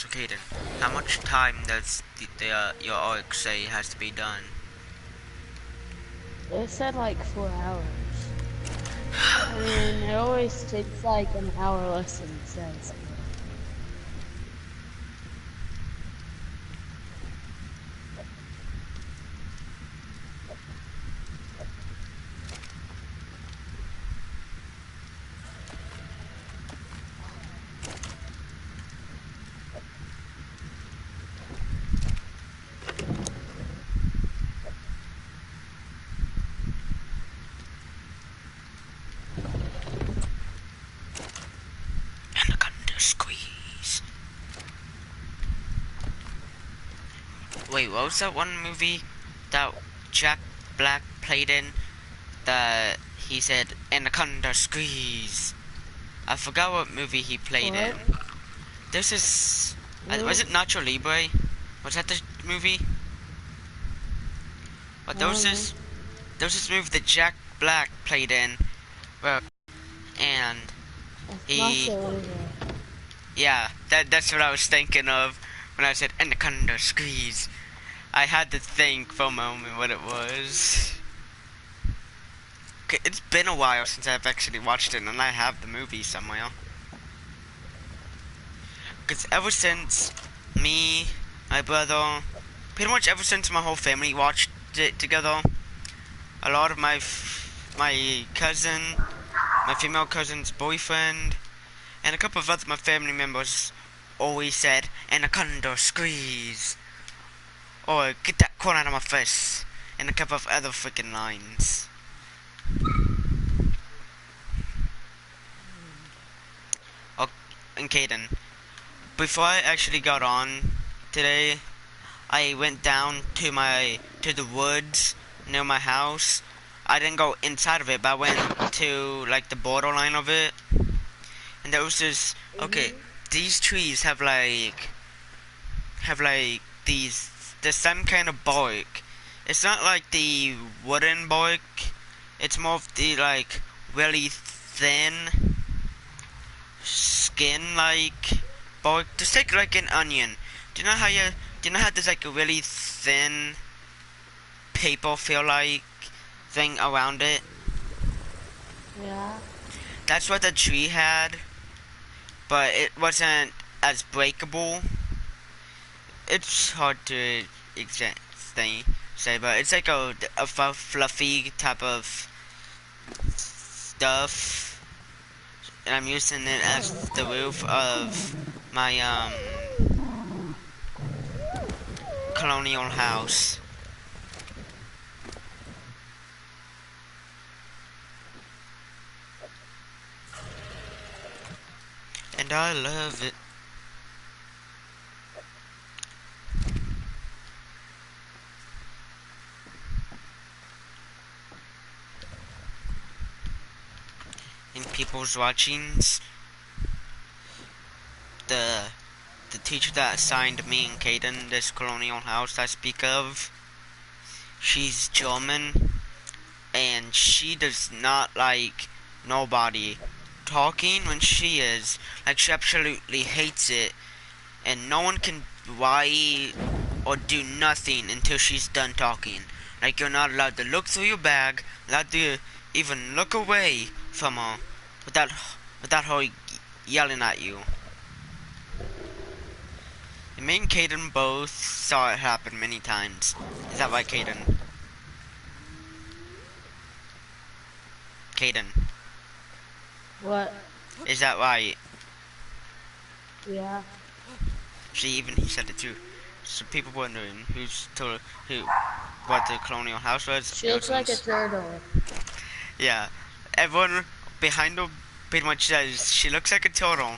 So Caden, how much time does your arc say has to be done? It said like 4 hours. I mean, it always takes like an hour less than it says. Anaconda squeeze. Wait, what was that one movie that Jack Black played in? That he said Anaconda squeeze. I forgot what movie he played in. What? This is was Really? it Nacho Libre? Was that the movie? But I don't know. there was this movie that Jack Black played in, where and That's he Nacho Libre. yeah that's what I was thinking of when I said Anaconda squeeze. I had to think for a moment what it was. Okay, it's been a while since I've actually watched it, and I have the movie somewhere. Because ever since me, my brother, pretty much ever since my whole family watched it together, a lot of my cousin, my female cousin's boyfriend, and a couple of other my family members always said Anaconda squeeze or get that corn out of my face, and a couple of other freaking lines. Oh, and Caden, before I actually got on today, I went down to the woods near my house. I didn't go inside of it, but I went to like the borderline of it, and there was this. Okay, Mhm. these trees have like these the some kind of bark. It's not like the wooden bark. It's more of the like really thin skin like bark. Just like an onion. Do you know how there's like a really thin paper feel like thing around it? Yeah. That's what the tree had, but it wasn't as breakable. It's hard to exactly say, but it's like a fluffy type of stuff, and I'm using it as the roof of my colonial house, and I love it. In people's watchings, the the teacher that assigned me and Caden this colonial house I speak of, she's German, and she does not like nobody talking when she is. Like, she absolutely hates it, and no one can write or do nothing until she's done talking. Like, you're not allowed to look through your bag, allowed to even look away from her without without her yelling at you. And me and Caden both saw it happen many times. Is that right, Caden? Caden, What? is that right? Yeah. See, even he said it too. So people wondering who what the colonial house was. She It looks like a was turtle. yeah. Everyone behind her pretty much says she looks like a turtle.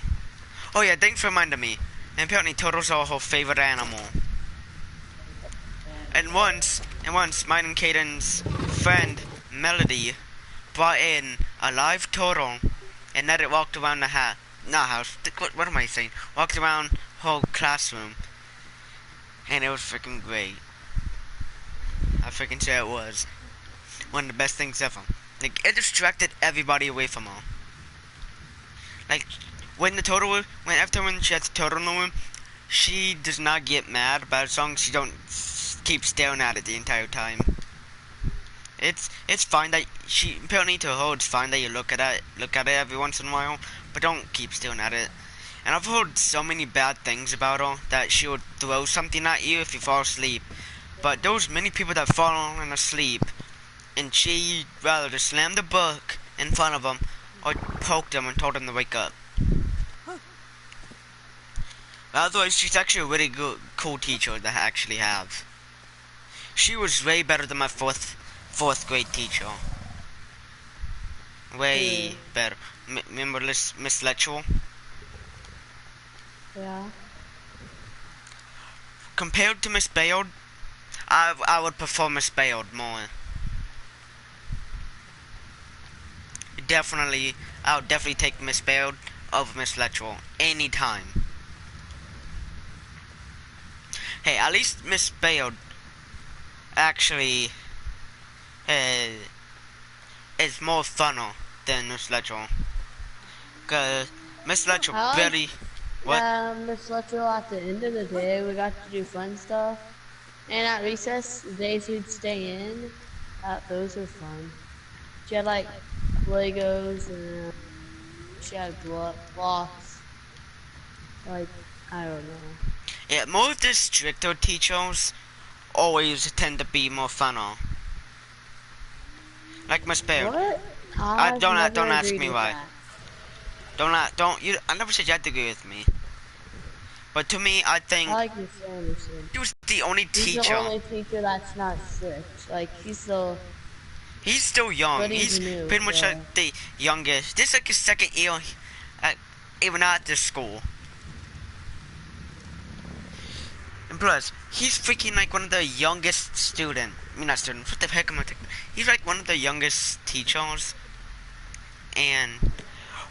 Oh yeah, thanks for reminding me. And apparently turtles are her favorite animal. And once, mine and Caden's friend Melody brought in a live turtle, and let it walked around the not house. What am I saying? Walked around whole classroom, and it was freaking great. I freaking say it was one of the best things ever. Like, it distracted everybody away from her. Like, when she had the turtle in the room, she does not get mad, but as long as you don't keep staring at it the entire time. It's fine that she apparently to her it's fine that you look at it every once in a while, but don't keep staring at it. And I've heard so many bad things about her that she would throw something at you if you fall asleep. But there's many people that fall asleep, and she rather just slammed the book in front of them or poked them and told them to wake up. Otherwise, she's actually a really good, cool teacher to actually have. She was way better than my fourth grade teacher. Way Really? better. Remember Miss Letchell? Yeah. Compared to Miss Bayard, I would prefer Miss Bayard more. I would definitely take Miss Bayard over Miss Letchell anytime. Hey, at least Miss Bayard actually is more funner than Miss Letchell. Cause Miss Letchell I like barely what? Miss Luttrell. At the end of the day, we got to do fun stuff. And at recess, the days we'd stay in, those were fun. She had like Legos and she had blocks. Like, I don't know. Yeah, more of the stricter teachers always tend to be more funner. Like Miss Bayard. What? I've Don't never ask agreed me with why. that. Don't you? I never said you had to agree with me. But to me, I think I like Mr. Anderson. he was the only He's teacher. the only teacher that's not strict. Like, he's Still young. but He's new, pretty much so. like the youngest. This is like his second year, at, even at this school. And plus, he's freaking like one of the youngest not students. What the heck am I thinking? He's like one of the youngest teachers, and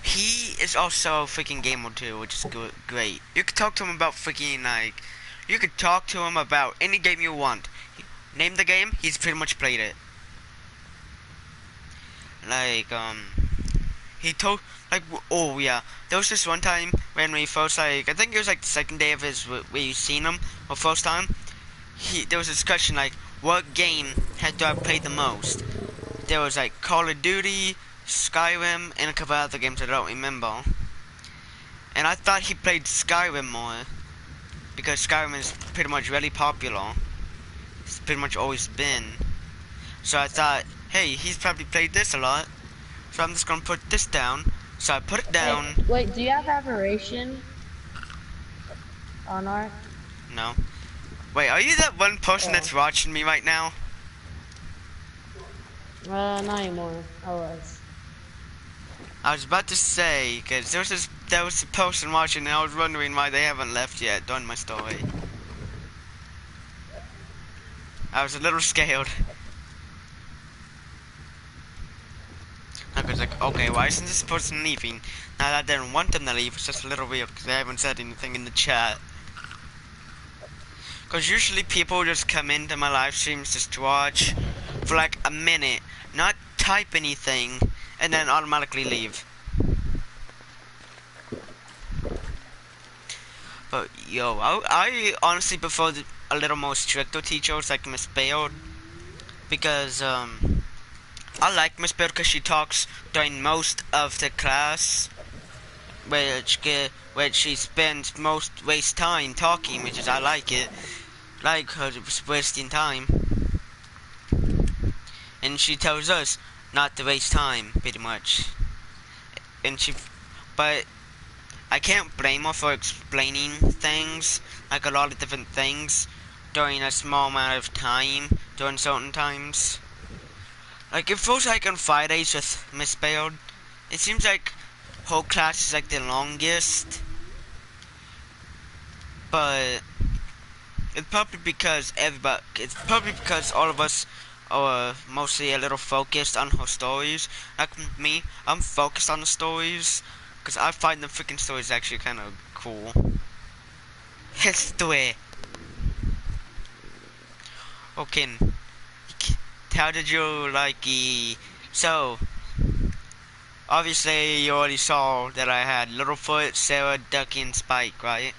he is also a freaking gamer too, which is great. You could talk to him about freaking like, you could talk to him about any game you want. Name the game, he's pretty much played it. Like, he told, like, oh yeah, there was this one time when we first, like, I think it was like the second day of his, we seen him, or first time, there was a discussion, like, what game do I play the most? There was, like, Call of Duty, Skyrim, and a couple other games I don't remember. And I thought he played Skyrim more, because Skyrim is pretty much really popular. It's pretty much always been. So I thought, hey, he's probably played this a lot, so I'm just gonna put this down. So I put it down. Hey, wait, do you have aberration on art? No. Wait, are you that one person that's watching me right now? Not anymore. I was. I was about to say, because there was a person watching, and I was wondering why they haven't left yet during my story. I was a little scared. I was like, okay, why isn't this person leaving? Now that I didn't want them to leave, it's just a little weird because they haven't said anything in the chat. Because usually people just come into my live streams just to watch for like a minute, not type anything, and then automatically leave. But yo, I honestly prefer a little more stricter teachers like Miss Bayard, because I like Miss Bayard because she talks during most of the class, which she spends most waste time talking, which is I like it. Like her wasting time, and she tells us not to waste time, pretty much. But I can't blame her for explaining things, like a lot of different things, during a small amount of time, during certain times. Like, it feels like on Fridays with Miss Bayard, it seems like whole class is like the longest, but it's probably because all of us are mostly a little focused on her stories. Like me, I'm focused on the stories, because I find the freaking stories actually kind of cool. History. Okay, how did you like the... So, obviously you already saw that I had Littlefoot, Sarah, Ducky, and Spike, right?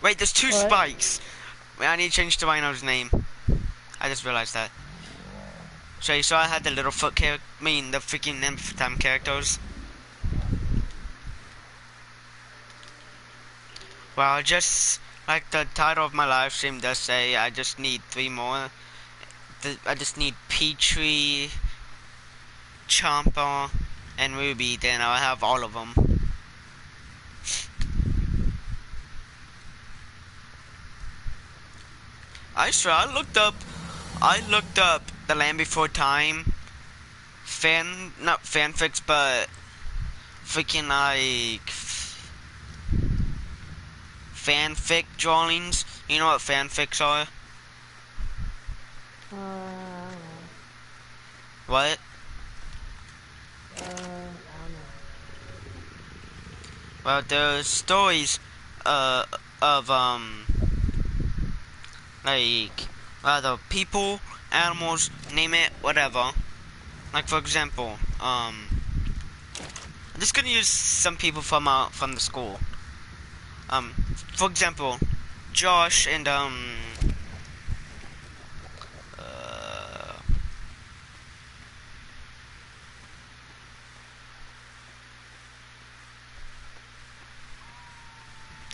Wait, there's two What? spikes. Wait, I need to change the rhino's name. I just realized that. So you saw I had the Littlefoot character, the freaking Nymph time characters. Well, just like the title of my live stream does say, I just need 3 more. I just need Petrie, Chomper, and Ruby, then I'll have all of them. I swear, I looked up The Land Before Time not fanfics, but freaking like fanfic drawings. You know what fanfics are? What? I don't know. Well, there's stories of like the people, animals, name it, whatever. Like for example, I'm just gonna use some people from the school. For example, Josh and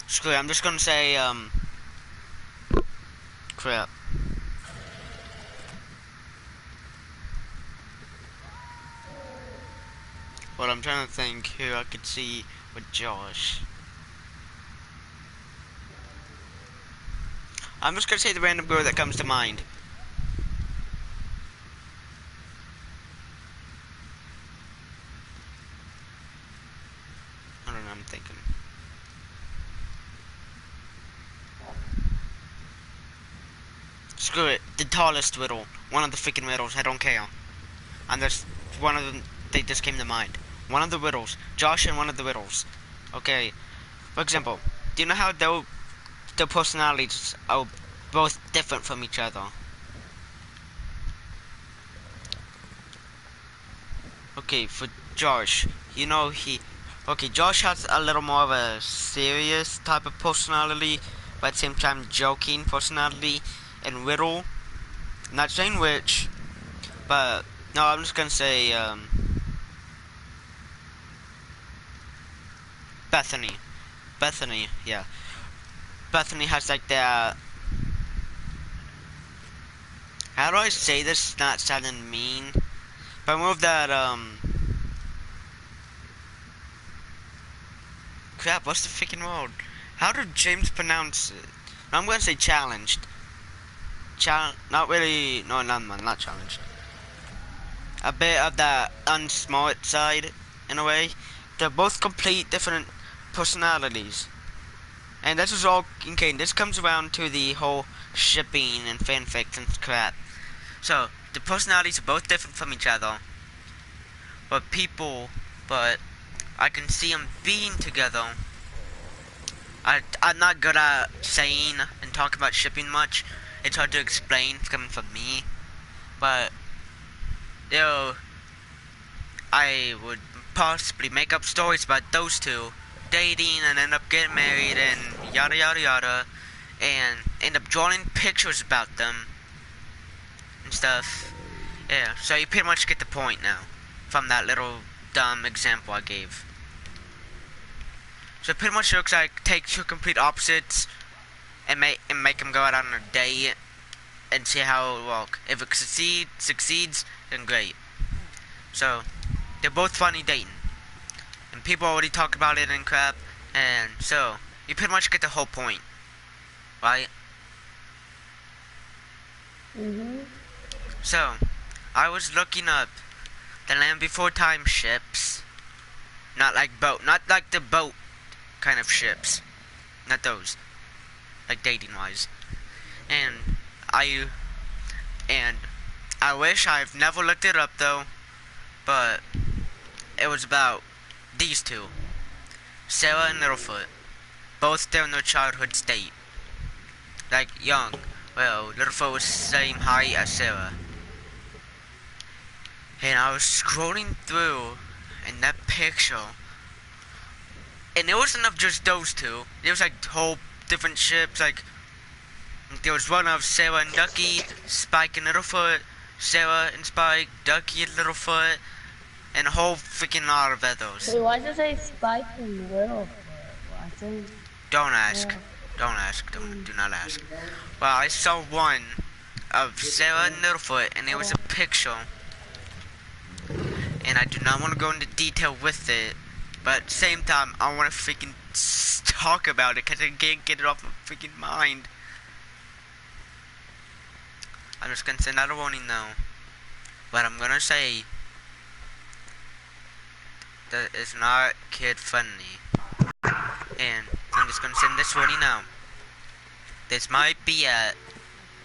screw it, I'm just gonna say crap. Well, I'm trying to think who I could see with Josh. I'm just gonna say the random girl that comes to mind. I don't know, I'm thinking. Screw it, the tallest riddle. One of the freaking riddles, I don't care. And there's one of them, they just came to mind. One of the riddles. Josh and one of the riddles. Okay, for example, do you know how their personalities are both different from each other? Okay, for Josh, you know okay, Josh has a little more of a serious type of personality, but at the same time joking personality, and Riddle, not saying which, but no, I'm just gonna say Bethany. Bethany, yeah. Bethany has like that. How do I say this? Not sounding mean, but more of that Crap, what's the freaking word? How did James pronounce it? I'm gonna say challenged. Not really. No, not challenged. A bit of that unsmart side, in a way. They're both complete different personalities. And this is all, okay, this comes around to the whole shipping and fanfics and crap. So, the personalities are both different from each other. But but I can see them being together. I'm not good at saying and talking about shipping much. It's hard to explain coming from me. But, I would possibly make up stories about those two dating and end up getting married and yada yada yada, and end up drawing pictures about them and stuff. Yeah, so you pretty much get the point now from that little dumb example I gave. So it pretty much looks like take two complete opposites and make them go out on a date and see how it will work. If it succeeds, then great. So they're both funny dating, and people already talk about it and crap, and so you pretty much get the whole point, right? So I was looking up the Land Before Time ships, not like the boat kind of ships, not those, like dating wise, and I wish I've never looked it up though, but it was about these two, Sarah and Littlefoot, both during their childhood state, like young. Well, Littlefoot was the same height as Sarah. And I was scrolling through in that picture, and it wasn't of just those two. There was like whole different ships. Like there was one of Sarah and Ducky, Spike and Littlefoot, Sarah and Spike, Ducky and Littlefoot, and a whole freaking lot of others. Wait, why'd you say Spike and Littlefoot? Well, I think. Don't ask. Yeah. Don't ask. Do not ask. Well, I saw one of Sarah and Littlefoot, and it was a picture. And I do not want to go into detail with it, but at the same time, I want to freaking talk about it because I can't get it off my freaking mind. I'm just gonna send out a warning though. What I'm gonna say that is not kid friendly. And I'm just gonna send this warning now. This might be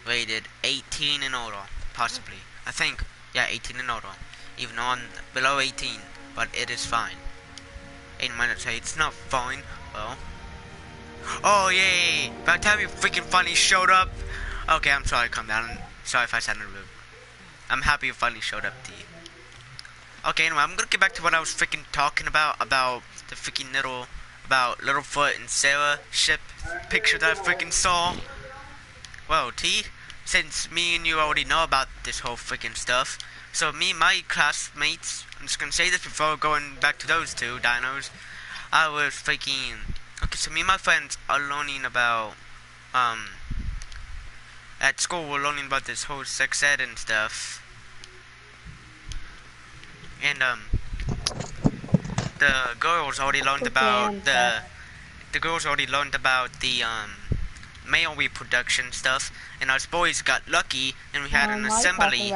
rated 18 and older, possibly. I think, yeah, 18 and older. Even though I'm below 18, but it is fine. And you might not say it's not fine. Well, oh yay! By the time you freaking finally showed up. Okay, I'm sorry. Calm down. Sorry if I sounded rude. I'm happy you finally showed up, T. Okay, anyway, I'm gonna get back to what I was freaking talking about the freaking about Littlefoot and Sarah ship picture that I freaking saw. Well, T, since me and you already know about this whole freaking stuff, so me and my classmates, I'm just gonna say this before going back to those two dinos, I was freaking, okay, so me and my friends are learning about, at school we're learning about this whole sex ed and stuff. And the girls already learned about the girls already learned about the male reproduction stuff, and us boys got lucky and we had an assembly.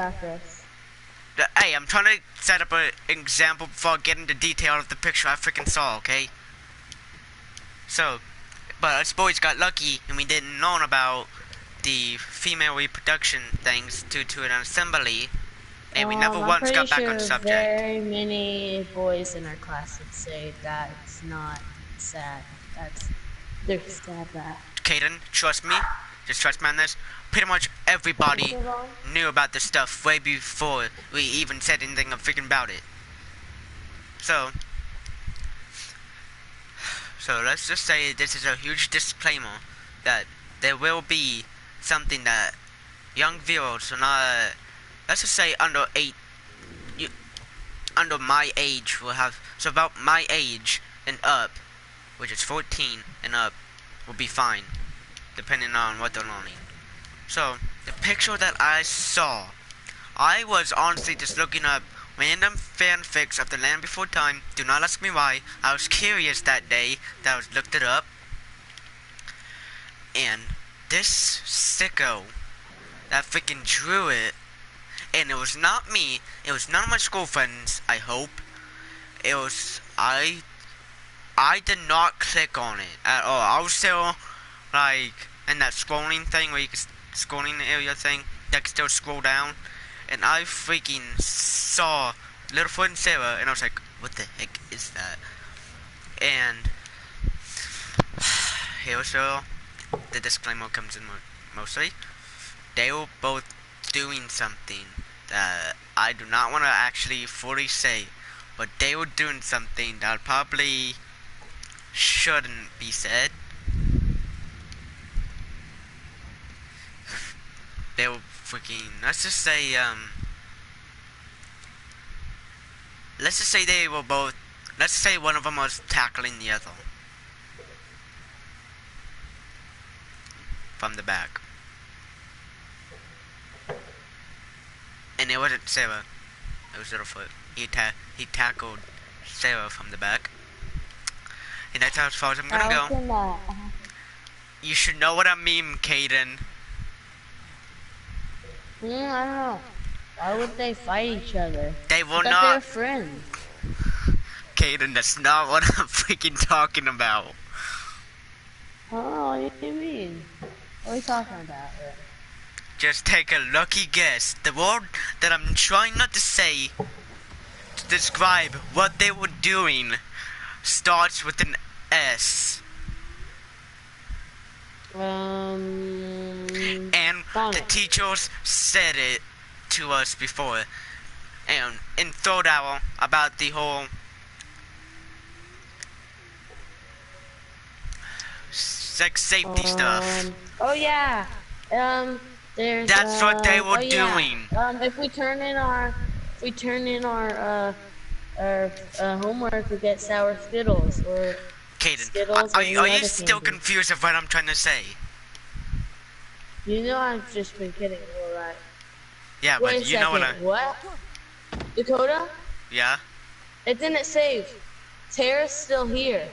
Hey, I'm trying to set up an example before I get into detail of the picture I freaking saw, okay? So, but us boys got lucky and we didn't learn about the female reproduction things due to an assembly. And we never once got back on the subject. Very many boys in our class would say that's not sad. They're sad that. Caden, trust me. Just trust me on this. Pretty much everybody knew about this stuff way before we even said anything freaking about it. So let's just say this is a huge disclaimer that there will be something that young viewers are not, let's just say under my age will have, so about my age and up, which is 14 and up, will be fine, depending on what they're learning. So, the picture that I saw, I was honestly just looking up random fanfics of the Land Before Time. Do not ask me why. I was curious that day that I looked it up. And this sicko that freaking drew it, and it was not me, it was none of my school friends, I hope. It was, I did not click on it at all. I was still, like, in that scrolling thing where you can, scrolling area thing, that can still scroll down. And I freaking saw Littlefoot and Sarah, and I was like, what the heck is that? And here's the disclaimer comes in mostly. They were both doing something that I do not want to actually fully say, but they were doing something that probably shouldn't be said. They were freaking, let's just say they were both, let's say one of them was tackling the other from the back. And it wasn't Sarah, it was Littlefoot. He tackled Sarah from the back. And that's how as far as I'm gonna go. You should know what I mean, Caden. I don't know. Why would they fight each other? They will not. They're friends. Caden, that's not what I'm freaking talking about. Oh, what do you mean? What are we talking about? Just take a lucky guess. The word that I'm trying not to say to describe what they were doing starts with an S. And the teachers said it to us before. And in third hour about the whole It's like safety stuff. Oh yeah. There's That's what they were oh yeah. doing. If we turn in our homework, we get sour Skittles or Caden, Skittles or are any you other still candy. confused of what I'm trying to say? You know I've just been kidding, alright. Yeah, Wait a but you know second. what What? Dakota? Yeah? It didn't save. Tara's still here.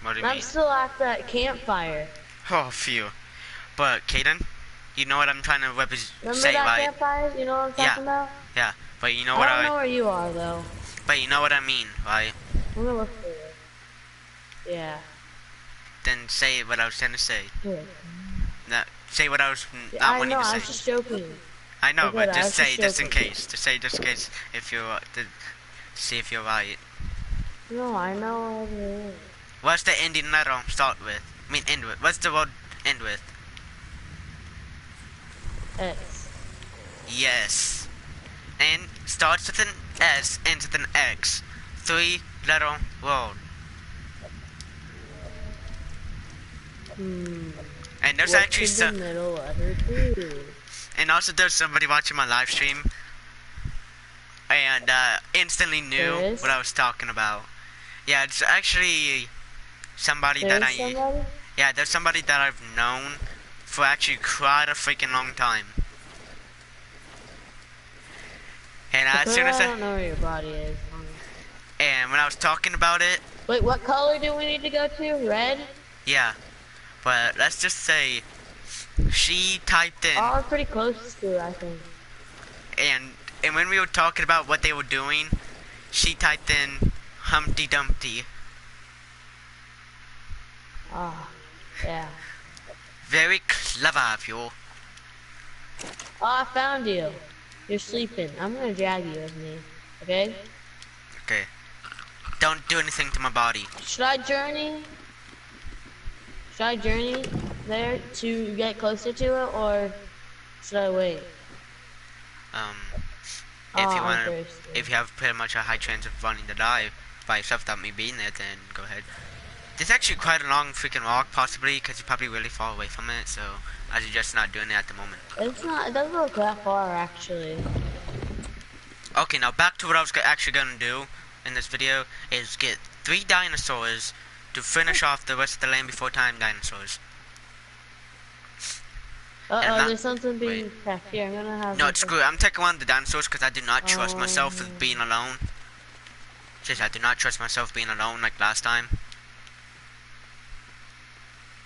What do you And I'm mean? still at that campfire. Oh, phew. But, Caden, you know what I'm trying to Remember say, that right? campfire? You know what I'm Yeah. talking about? Yeah, but you know I what don't know where you are though. But you know what I mean, right? I'm gonna look for you. Yeah. Then say what I was trying to say. Here. Say what I was Yeah, not I wanting know, to I say. was just joking. I know, Dakota, but I just was just say, just in joking. case. Just say, just in case, if you're, to see if you're right. No, I know what it is. What's the ending letter start with? I mean, end with. What's the word end with? X. Yes. And starts with an S, ends with an X. 3-letter word. And there's What actually could the middle letter do? and also there's somebody watching my live stream and instantly knew what I was talking about. Yeah, it's actually somebody that Somebody? yeah, there's somebody that I've known for actually quite a freaking long time. And as soon as I don't know where your body is. and when I was talking about it, Wait, what color do we need to go to? Red? yeah, but let's just say she typed in Oh, we're pretty close to it, I think. and when we were talking about what they were doing, she typed in Humpty Dumpty. Ah, yeah. Very clever of you. Oh, I found you. You're sleeping. I'm gonna drag you with me. Okay? Okay. Don't do anything to my body. Should I journey? Should I journey there to get closer to it, or should I wait? If you I'm want, thirsty. if you have pretty much a high chance of running to die by yourself without me being there, then go ahead. This is actually quite a long freaking walk, possibly, because you're probably really far away from it, so I suggest not doing it at the moment. It's not. It doesn't look that far, actually. Okay, now back to what I was actually gonna do in this video is get 3 dinosaurs to finish off the rest of the Land Before Time dinosaurs. There's something being packed here. I'm gonna have. No, screw it. I'm taking one of the dinosaurs because I do not trust myself with being alone. Just, I do not trust myself being alone like last time.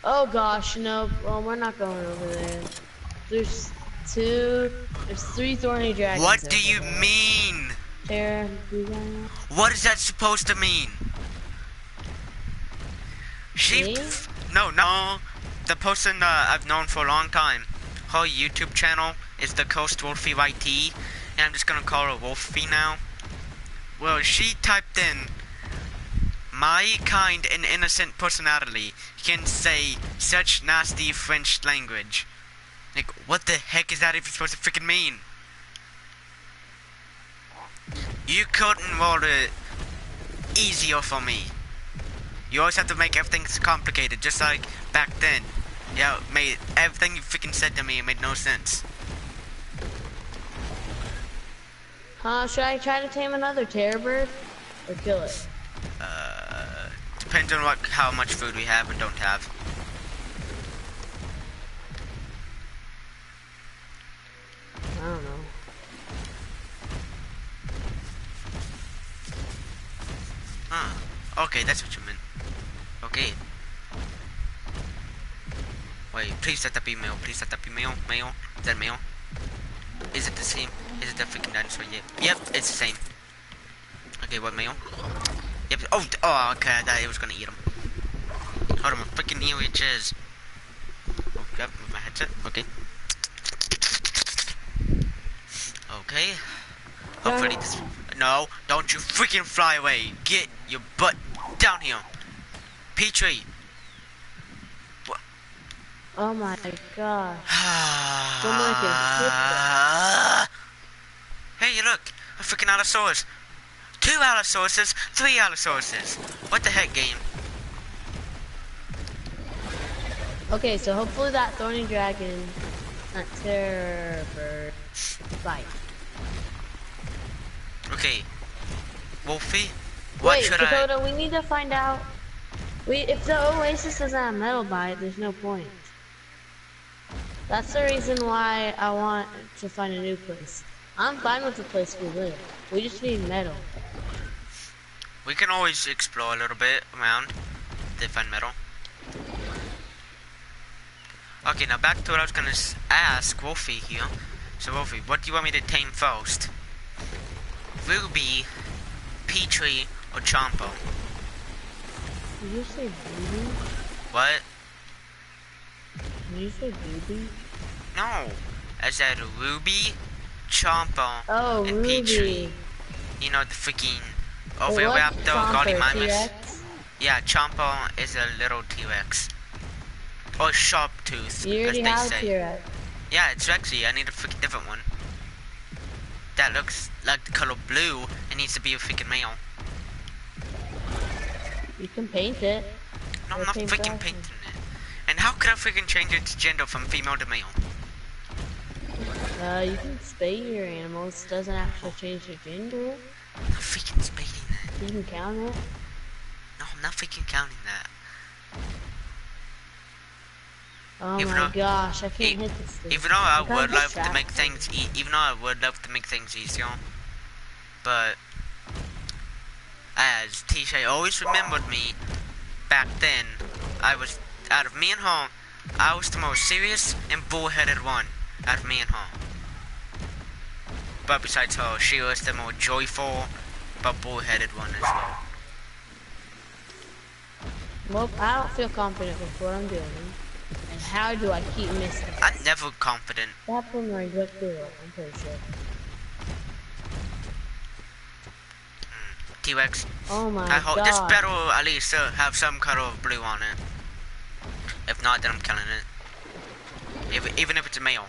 Oh gosh, no. Well, we're not going over there. There's 3 thorny dragons. What do you there. mean? Tara, you got it? What is that supposed to mean? Me? No. The person I've known for a long time. Her YouTube channel is the Coast Wolfie YT, and I'm just gonna call her Wolfie now. Well, she typed in, "My kind and innocent personality can say such nasty French language." Like, what the heck is that even supposed to freaking mean? You couldn't word it easier for me. You always have to make everything complicated, just like back then. Yeah, made everything you freaking said to me, it made no sense. Should I try to tame another terror bird or kill it? Depends on how much food we have and don't have. I don't know. Okay, that's what you meant. Okay. Wait, please let that be male. Please let that be male. Male? Is that male? Is it the same? Is it the freaking dinosaur? Yep, it's the same. Okay, what male? Yep. Oh, okay. I thought it was gonna eat him. Hold on, my freaking ear itches. Oh, yep, with my headset. Okay. Okay. Hopefully this. No, don't you freaking fly away. Get your butt down here. Petrie. Oh my god. Someone can Hey, look. A freaking Allosaurus. 2 Allosauruses, 3 Allosauruses. What the heck, game? Okay, so hopefully that thorny dragon, not terror bird, fight. Okay, Wolfie, what Wait, should I? Dakota, we need to find out. If the Oasis doesn't have metal by it, there's no point. That's the reason why I want to find a new place. I'm fine with the place we live. We just need metal. We can always explore a little bit around. They find metal. Okay, now back to what I was gonna ask Wolfie here. So Wolfie, what do you want me to tame first? Ruby, Petrie, or Chomper? Did you say baby? What? Did you say baby? No. I said Ruby, Chomper, Oh, and Petrie. Ruby. You know, the freaking Wait, what's Oviraptor, Gaudy Chomper, Mimus. T-Rex? Yeah, Chomper is a little T-Rex. Or sharp tooth, You as already they have say. T-Rex. Yeah, it's Rexy. I need a freaking different one. That looks like the color blue. It needs to be a freaking male. You can paint it. No, I'm Or not paint freaking black painting one. it. And how could I freaking change its gender from female to male? You can spay your animals. Doesn't actually change their gender. I'm not freaking spading that. You can count it. No, I'm not freaking counting that. Oh Even my though- gosh, I can't hit this thing. Even though I I'm kinda would love to distracted. make things, easier, but as Tisha always remembered me back then, I was out of me and her, I was the most serious and bullheaded one out of me and her. But besides her, she was the more joyful but bullheaded one as well. Well, I don't feel confident with what I'm doing. And how do I keep missing? I'm never confident. That one right up there, I'm pretty sure. T-Rex. Oh my I hope god. this better at least have some color of blue on it. If not, then I'm killing it. Even if it's a male.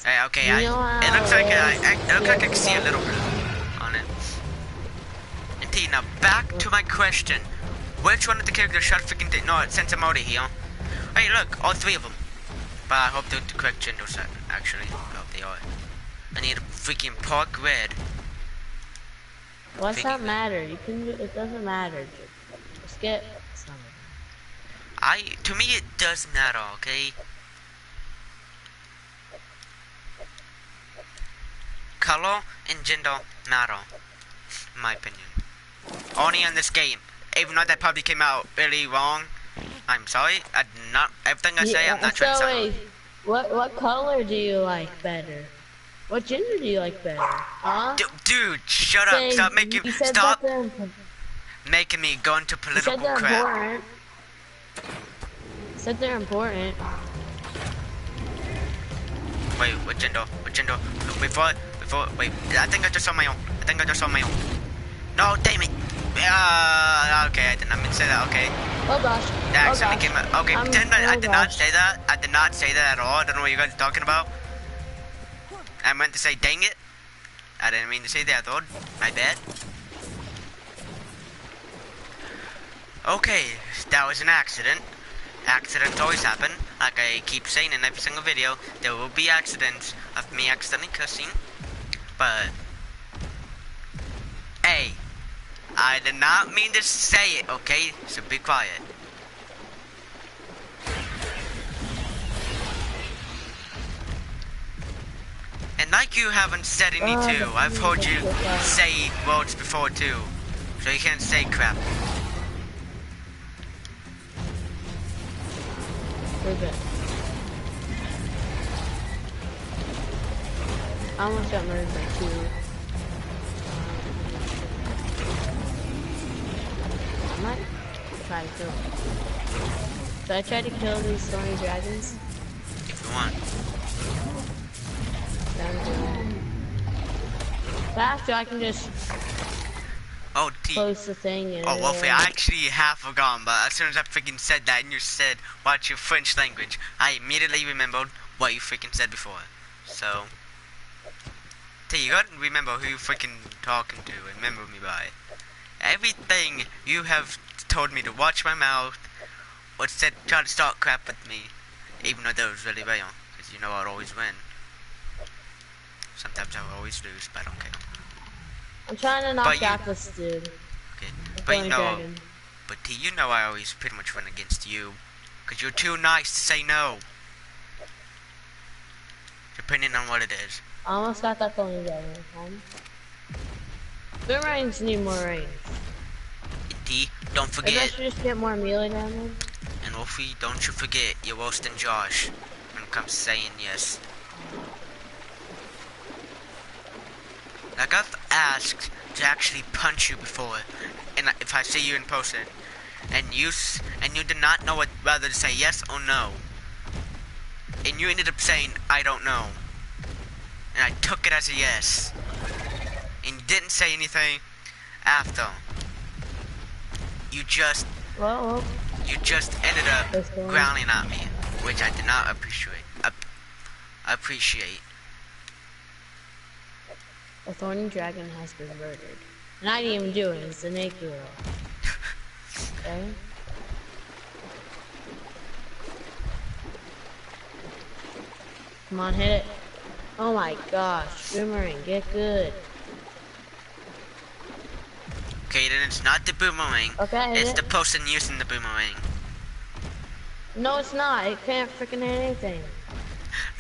Hey, okay, it looks like I can see a little blue on it. And T, now back to my question. Which one of the characters should freaking take? No, it sent some out of here. Hey, look, all three of them. But I hope they're the correct gender set, actually. I hope they are. I need a freaking park red. What's that matter? You can do, it doesn't matter. Just get some of them. To me it does matter, okay? Color and gender matter, in my opinion. Only in this game. Even though that probably came out really wrong. I'm sorry. I did not, everything I say, I'm not trying to sound. What color do you like better? What gender do you like better? Huh? Dude, shut up. Stop making me go into political crap. Important. You said they're important. Wait, what gender? What gender? Wait, I think I just saw my own. No, damn it. Okay, I did not mean to say that, okay. Oh gosh. That accidentally came out. Okay, pretend that I did not say that. I did not say that at all. I don't know what you guys are talking about. I meant to say, dang it. I didn't mean to say that, though. My bad. Okay, that was an accident. Accidents always happen. Like I keep saying in every single video, there will be accidents of me accidentally cussing. But, hey, I did not mean to say it, okay? So be quiet. And like you haven't said any too, I've heard you say words before too. So you can't say crap. We're good. I almost got murdered by two. I might try to kill them. Should I try to kill these stony dragons? If you want. But after I can just close the thing and Wolfie, I actually half forgotten, but as soon as I freaking said that and you said, watch your French language, I immediately remembered what you freaking said before. So, you gotta remember who you freaking talking to and remember me by. Everything you have told me to watch my mouth or said try to start crap with me. Even though that was really real. Because you know I'd always win. Sometimes I would always lose, but I don't care. I'm trying to knock out this dude. Okay. The But thorny dragon. But T, you know I always pretty much win against you. Because you're too nice to say no. Depending on what it is. I almost got that thorny dragon. Boomerangs need more range. T, don't Maybe I forget. should just get more melee damage. And Wolfie, don't you forget, you're worse than Josh. When it comes to saying yes. Like I've asked to actually punch you before. And if I see you in person. And you did not know whether to say yes or no. And you ended up saying, I don't know. And I took it as a yes. And you didn't say anything after. You just ended up growling at me, which I did not appreciate. Appreciate. A thorny dragon has been murdered. And I didn't even do it, it's the naked girl. Okay? Come on, hit it. Oh my gosh, boomerang, get good. Okay, then it's not the boomerang. Okay, it's the person using the boomerang. No, it's not. It can't freaking hit anything.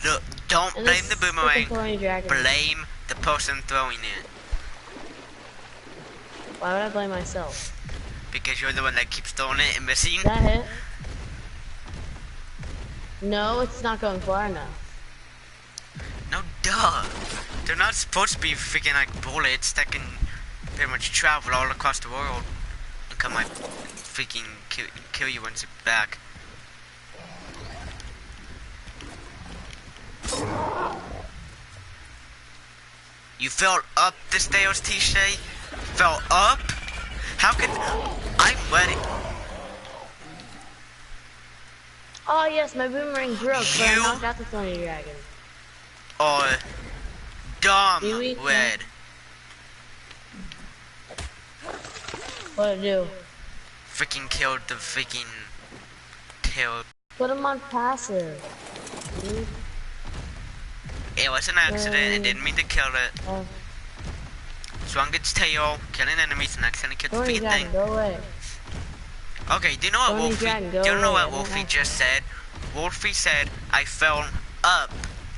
Look, don't blame the boomerang. Blame the person throwing it. Why would I blame myself? Because you're the one that keeps throwing it and missing. That hit? No, it's not going far enough. No, duh. They're not supposed to be freaking like bullets that can pretty much travel all across the world and come like freaking kill you once it's back. You fell up the stairs, T-Shay? Fell up? How could... I'm ready. Oh yes, my boomerang broke, but I knocked out the thorny dragon. Or... dumb Seaweed, red. What'd it do? Freaking killed the freaking... tail. Put him on passive. Dude. It was an accident, I didn't mean to kill it. Oh. Swung its tail, killing enemies, and accidentally killed the Thorny freaking thing. dragon, go away. Okay, do you know what Thorny Wolfie? dragon, Do you know away. what Wolfie just said? Wolfie said I fell up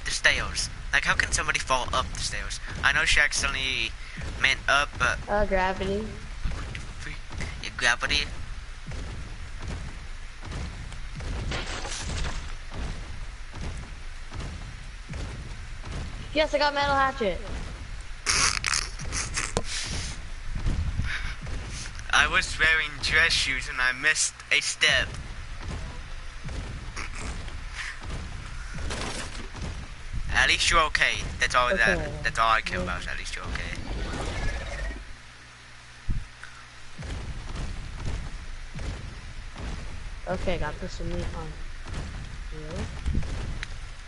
the stairs. Like, how can somebody fall up the stairs? I know she accidentally meant up, but Gravity. yeah, gravity. Yes, I got metal hatchet. I was wearing dress shoes and I missed a step. At least you're okay. That's all that's all I care about. At least you're okay. Okay, got put some meat on. Really?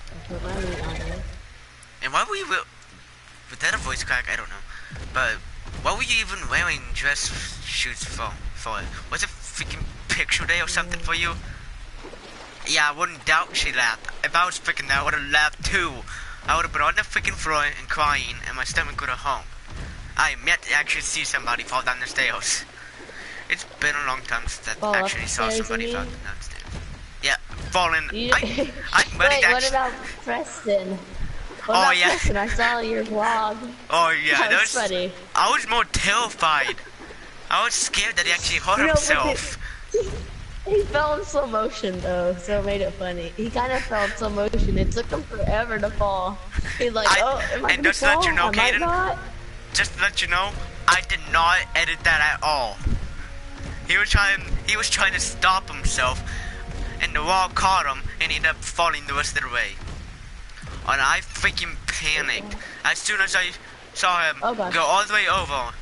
I put my meat on here. And why were you... Was that a voice crack? I don't know. But what were you even wearing dress shoes for? Was it freaking picture day or something for you? Yeah, I wouldn't doubt she laughed. If I was freaking there, I would have laughed too. I would have been on the freaking floor and crying, and my stomach would have hung. I am yet to actually see somebody fall down the stairs. It's been a long time since I actually saw somebody fall down the stairs. Yeah, falling. I'm ready to what about Preston? What about yeah. Preston? I saw your vlog. Oh yeah, that was funny. I was more terrified. I was scared that he actually hurt himself. He fell in slow motion though, so it made it funny. He kind of fell in slow motion. It took him forever to fall. He's like, am I gonna fall? Let you know, I might Kaden, not. just to let you know, I did not edit that at all. He was trying to stop himself, and the wall caught him, and he ended up falling the rest of the way. And I freaking panicked. As soon as I saw him go all the way over,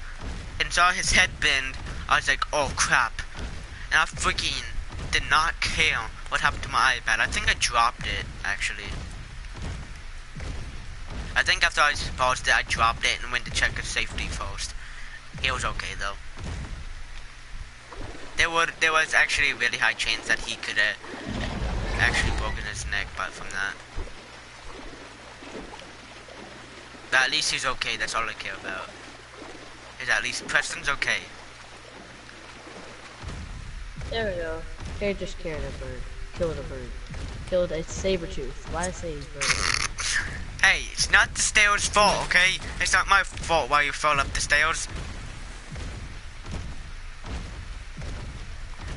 and saw his head bend, I was like, oh crap. And I freaking did not care what happened to my iPad. I think I dropped it, actually. I think after I paused it, I dropped it and went to check its safety first. It was okay, though. there was actually a really high chance that he could have actually broken his neck, but from that. But at least he's okay, that's all I care about. Is at least Preston's okay. There we go. They just killed a bird. Killed a bird. Killed a saber tooth. Why did I say bird? Hey, it's not the stairs' fault, okay? It's not my fault why you fell up the stairs.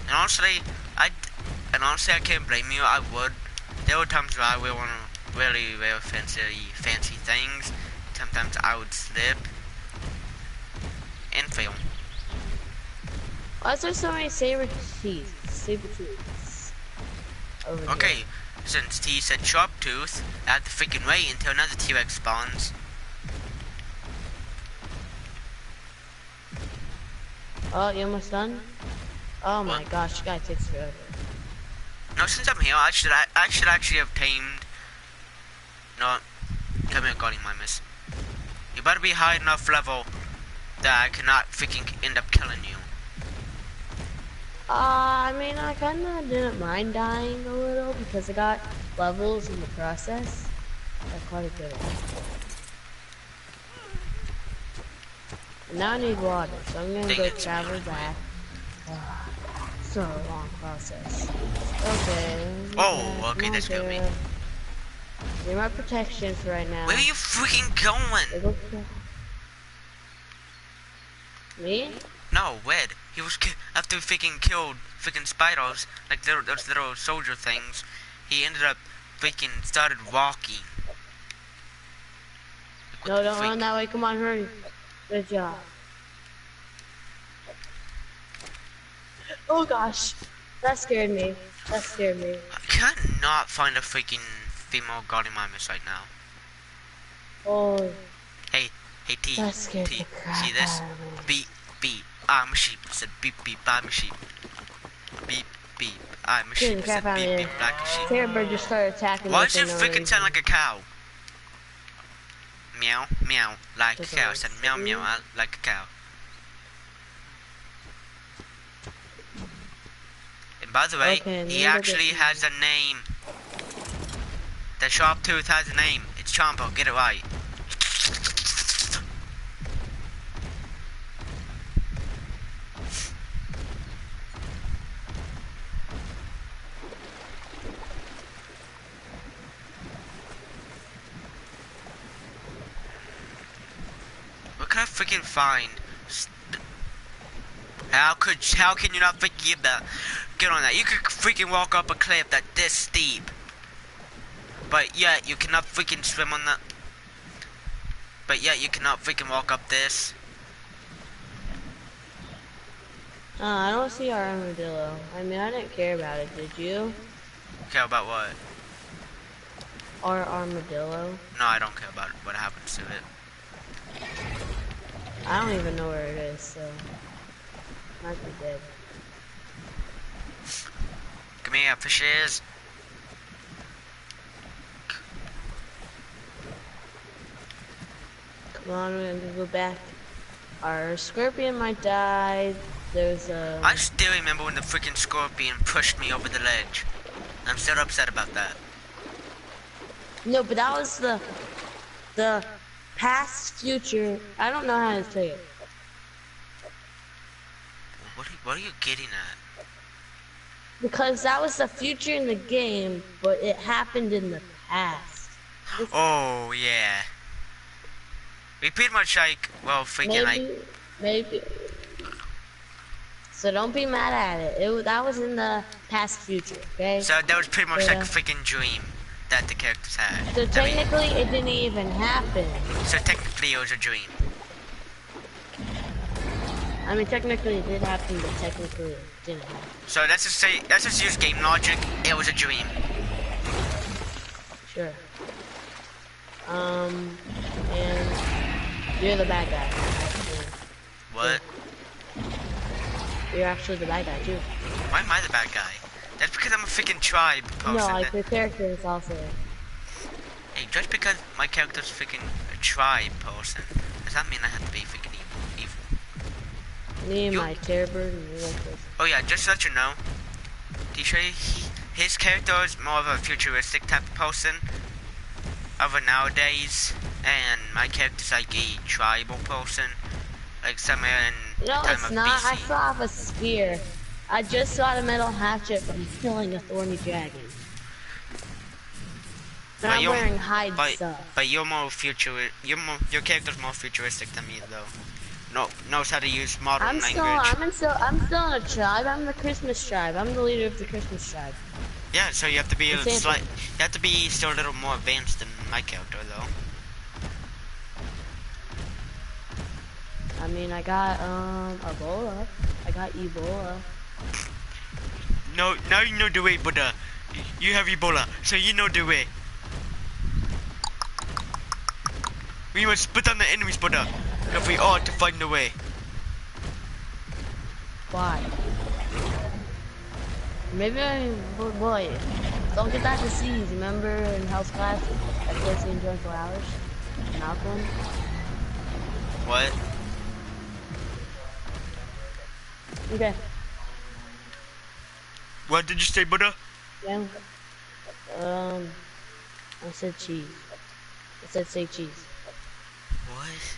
And honestly, I can't blame you. I would. There were times where I would want to really wear fancy things. Sometimes I would slip and fail. Why is there so many saber teeth? Saber tooths. Okay, since T said sharp tooth, I have to freaking wait until another T-Rex spawns. Oh, you almost done? Oh my gosh, this guy takes forever. No, since I'm here, I should actually have tamed. No, come here, Guardian Mimus. You better be high enough level that I cannot freaking end up killing you. I mean, I kinda didn't mind dying a little because I got levels in the process. That's quite a good one. And now I need water, so I'm gonna go travel back. So long process. Okay. Oh, okay, that's good. Need my protection for right now. Where are you freaking going? Me? No, Wed. He was after freaking killed freaking spiders, like those little soldier things. He ended up freaking started walking. Like, No, don't run that way. Come on, hurry. Good job. Oh gosh, that scared me. That scared me. I cannot find a freaking female Guardian Mimus right now. Oh. Hey, T, That scared T, the crap see this? out of me. Beep, beep, I'm a sheep. I said beep, beep, I'm a sheep. Beep, beep, I'm a sheep. I said beep, beep, like a sheep. Terror bird just started attacking me. Why does it for no freaking reason. sound like a cow? Meow, meow, like a cow. I said meow, meow, like a cow. And by the way, Okay, he actually has a name. The sharp tooth has a name. It's Chomper, get it right. What can I freaking find? How can you not freaking get on that? You could freaking walk up a cliff that's this steep. But yet you cannot freaking swim on that. But yet you cannot freaking walk up this. I don't see our armadillo. I mean, I didn't care about it, did you? Care about what? Our armadillo? No, I don't care about what happens to it. I don't even know where it is, so... Might be dead. Come here, fishes. Come on, we're gonna go back. Our scorpion might die. There's a... I still remember when the freaking scorpion pushed me over the ledge. I'm still upset about that. No, but that was the past future. I don't know how to say it. What are you getting at? Because that was the future in the game, but it happened in the past. Oh, yeah. We pretty much like, well, freaking Maybe. So don't be mad at it. That was in the past future, okay? So that was pretty much like a freaking dream that the characters had. So technically, it didn't even happen. So technically it was a dream. I mean, technically it did happen, but technically it didn't happen. So let's just use game logic. It was a dream. Sure. And you're the bad guy, actually. What? You're actually the bad guy, too. Why am I the bad guy? That's because I'm a freaking tribe person. No, like your character is also. Hey, just because my character's freaking a tribe person, does that mean I have to be freaking evil? Me and You, my terror bird and we like this. oh yeah, just to let you know, DJ, his character is more of a futuristic type of person of a nowadays, and my character's like a tribal person, like somewhere in the No, time it's of not. I BC. still have a spear. I just got a metal hatchet from killing a thorny dragon. And But I'm you're, wearing hide but, stuff. but you're more your character's more futuristic than me though. No, knows how to use modern language. I'm still in a tribe. I'm the Christmas tribe. I'm the leader of the Christmas tribe. Yeah, so you have to be The Santa. you have to be still a little more advanced than my character though. I mean, I got Ebola. I got Ebola. No, now you know the way, but you have Ebola, so you know the way. We must put down the enemies, but if we are to find the way. Why? Maybe boy. Don't get that disease. Remember in health class, FDC in 24 hours? Malcolm? What? Okay. What did you say, Buddha? Yeah. I said cheese. I said say cheese. What?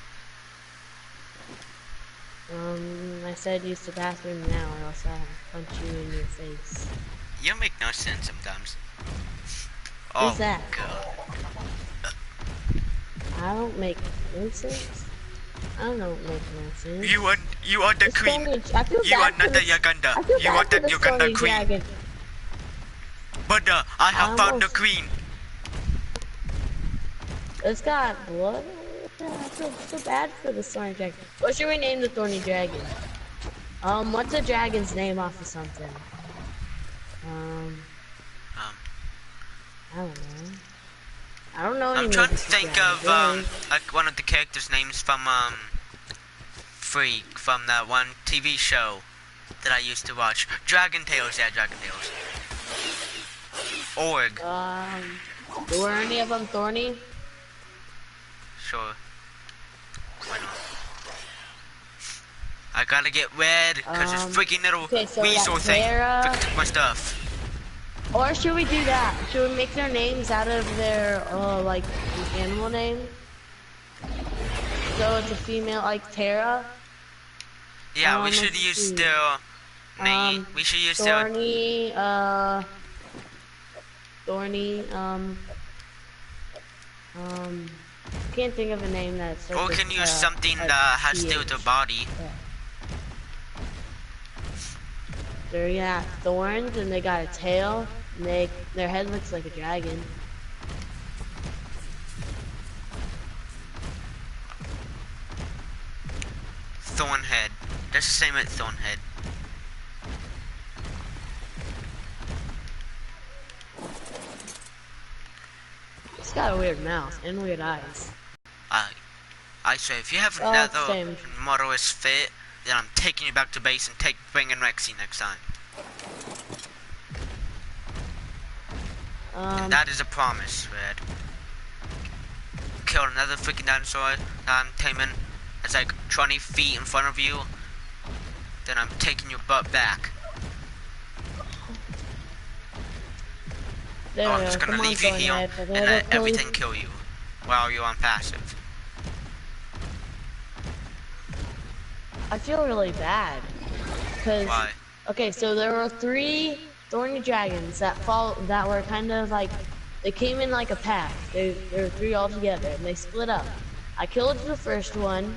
I said use the bathroom now or else I'll punch you in your face. You make no sense sometimes. Who's that? God. I don't make no sense. I don't make no sense. You are the queen. You are not the Uganda. You are the Uganda queen. Dragon. But I have found the queen. It's got blood. I feel so bad for the thorny dragon. What should we name the thorny dragon? What's a dragon's name off of something? I don't know. I don't know. I'm trying to think of like one of the characters' names from Freak, from that one TV show that I used to watch. Dragon Tales, yeah, Dragon Tales. Org. Were any of them thorny? Sure. Why not? I gotta get red, cause this freaking little weasel thing freaking took my stuff. Or should we do that? Should we make their names out of their, like, animal name? So it's a female, like Tara? Yeah, we should use their name. We should use their... can't think of a name that starts Or we can use something that has to do with their body. Yeah. They got thorns and they got a tail. And their head looks like a dragon. Thornhead. That's the same as Thornhead. It's got a weird mouth and weird eyes. I say, if you have another modernist fit, then I'm taking you back to base and bringing Rexy next time. And that is a promise, Red. Kill another freaking dinosaur that I'm taming that's like 20 feet in front of you, then I'm taking your butt back. There I'm just gonna leave you here and let everything kill you while you're on passive. I feel really bad. Cause, Why? okay, so there were 3 thorny dragons that were kind of like, they came in like a pack. There were 3 all together and they split up. I killed the first one.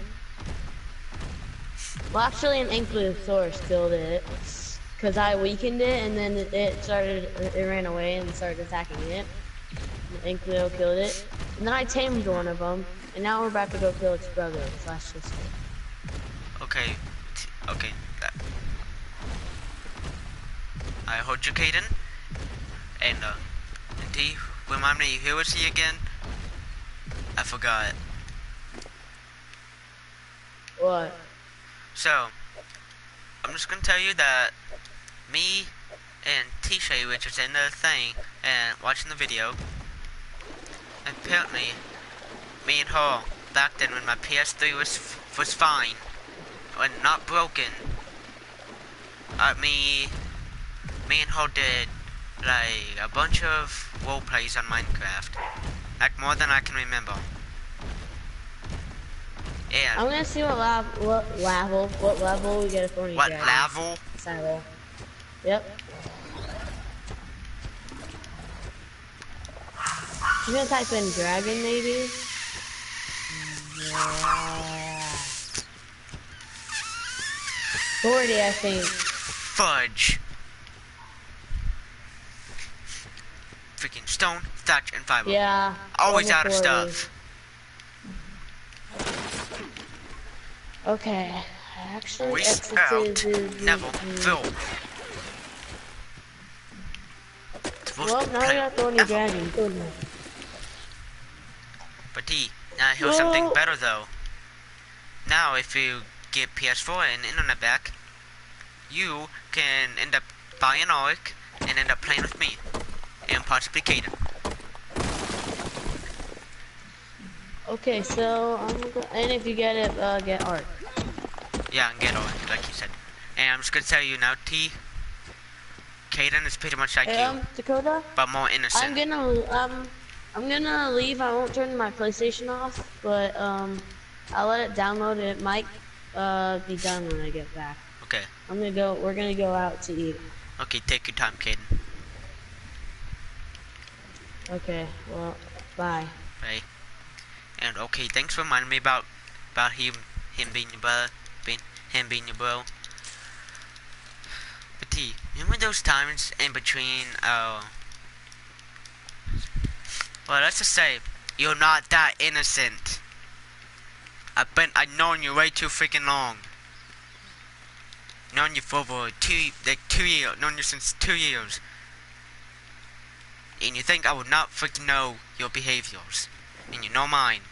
Well, actually an Ankylosaurus killed it. Cause I weakened it and then it ran away and started attacking it. The Ankylo killed it. And then I tamed one of them. And now we're about to go kill its brother / sister. Okay. Okay. I heard you, Caden. And T, remind me, who was he again? I forgot. What? So, I'm just gonna tell you that me and T-Shay, which is in the thing, and watching the video, apparently, me and her, back then when my PS3 was fine, when not broken. Me and her did like a bunch of role plays on Minecraft, like more than I can remember. I'm And gonna see what level we get a thorny what dragon. level? Saddle. Yep. She's gonna type in dragon maybe. Yeah. 40, I think. Fudge. Freaking stone, thatch, and fiber. Yeah. Always over out of 40. stuff. Okay. I actually Voice out. exited. Never. Phil. Well, now we got thorny dragon. Good enough. But now here's something better though. Now if you get PS4 and internet back, you can end up buying Ark and end up playing with me. And possibly Kaden. Okay, so and if you get it, get art. Yeah, and get Ark, like you said. And I'm just gonna tell you now, Kaden is pretty much like you, Dakota, but more innocent. I'm gonna leave. I won't turn my PlayStation off, but I'll let it download. It might be done when I get back. Okay. We're gonna go out to eat. Okay, take your time, Kaden. Okay, well, bye. Right. And okay, thanks for reminding me about him being your brother, him being your bro. But remember those times in between? Well, let's just say you're not that innocent. I've known you way too freaking long. Known you for over 2 years. Known you since 2 years. And you think I would not freaking know your behaviors. And you know mine.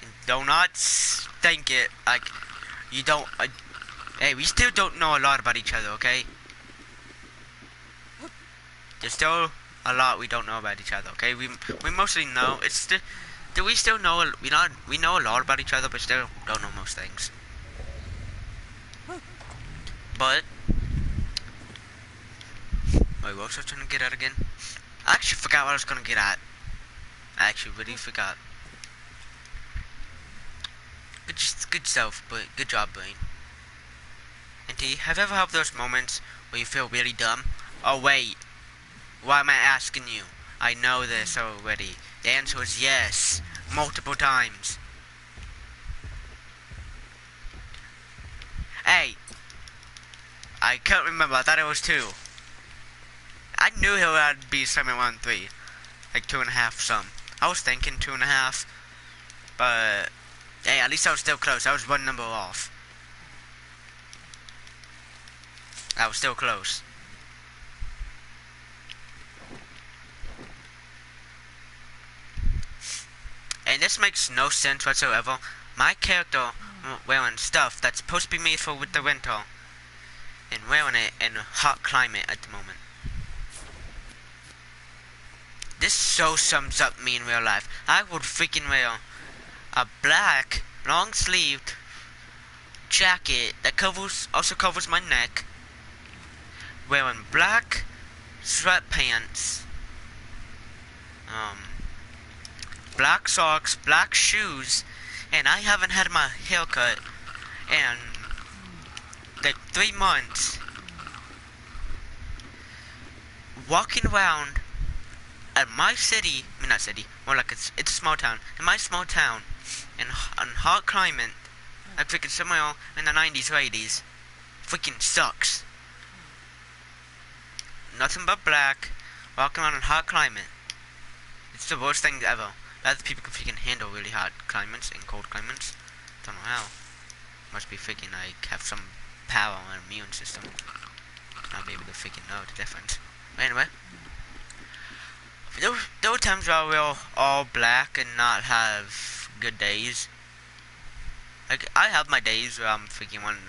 And do not think it like you don't. Hey, we still don't know a lot about each other, okay? There's still a lot we don't know about each other, okay? We mostly know. It's still. Do we still know? We know a lot about each other, but still don't know most things. But wait, what was I trying to get at again? I actually forgot what I was gonna get at. I actually really forgot. Good self, but good job, brain. And have you ever had those moments where you feel really dumb? Oh wait, why am I asking you? I know this already. The answer is yes, multiple times. Hey, I can't remember. I thought it was 2. I knew he would be somewhere around 3, like 2.5 some. I was thinking 2.5, but hey, at least I was still close. I was 1 number off. I was still close. And this makes no sense whatsoever. My character wearing stuff that's supposed to be made for with the winter, and wearing it in a hot climate at the moment. This so sums up me in real life. I would freaking wear a black, long-sleeved jacket that also covers my neck, wearing black sweatpants, black socks, black shoes, and I haven't had my haircut in like 3 months. Walking around at my city, I mean not city, more like it's a small town. In my small town, in hot climate, like freaking somewhere in the 90s or 80s, freaking sucks. Nothing but black, walking around in hot climate. It's the worst thing ever. Other people can freaking handle really hot climates and cold climates. Don't know how. Must be freaking like have some power on an immune system. Not be able to freaking know the difference. But anyway. There were times where we'll all black and not have good days. Like, I have my days where I'm freaking want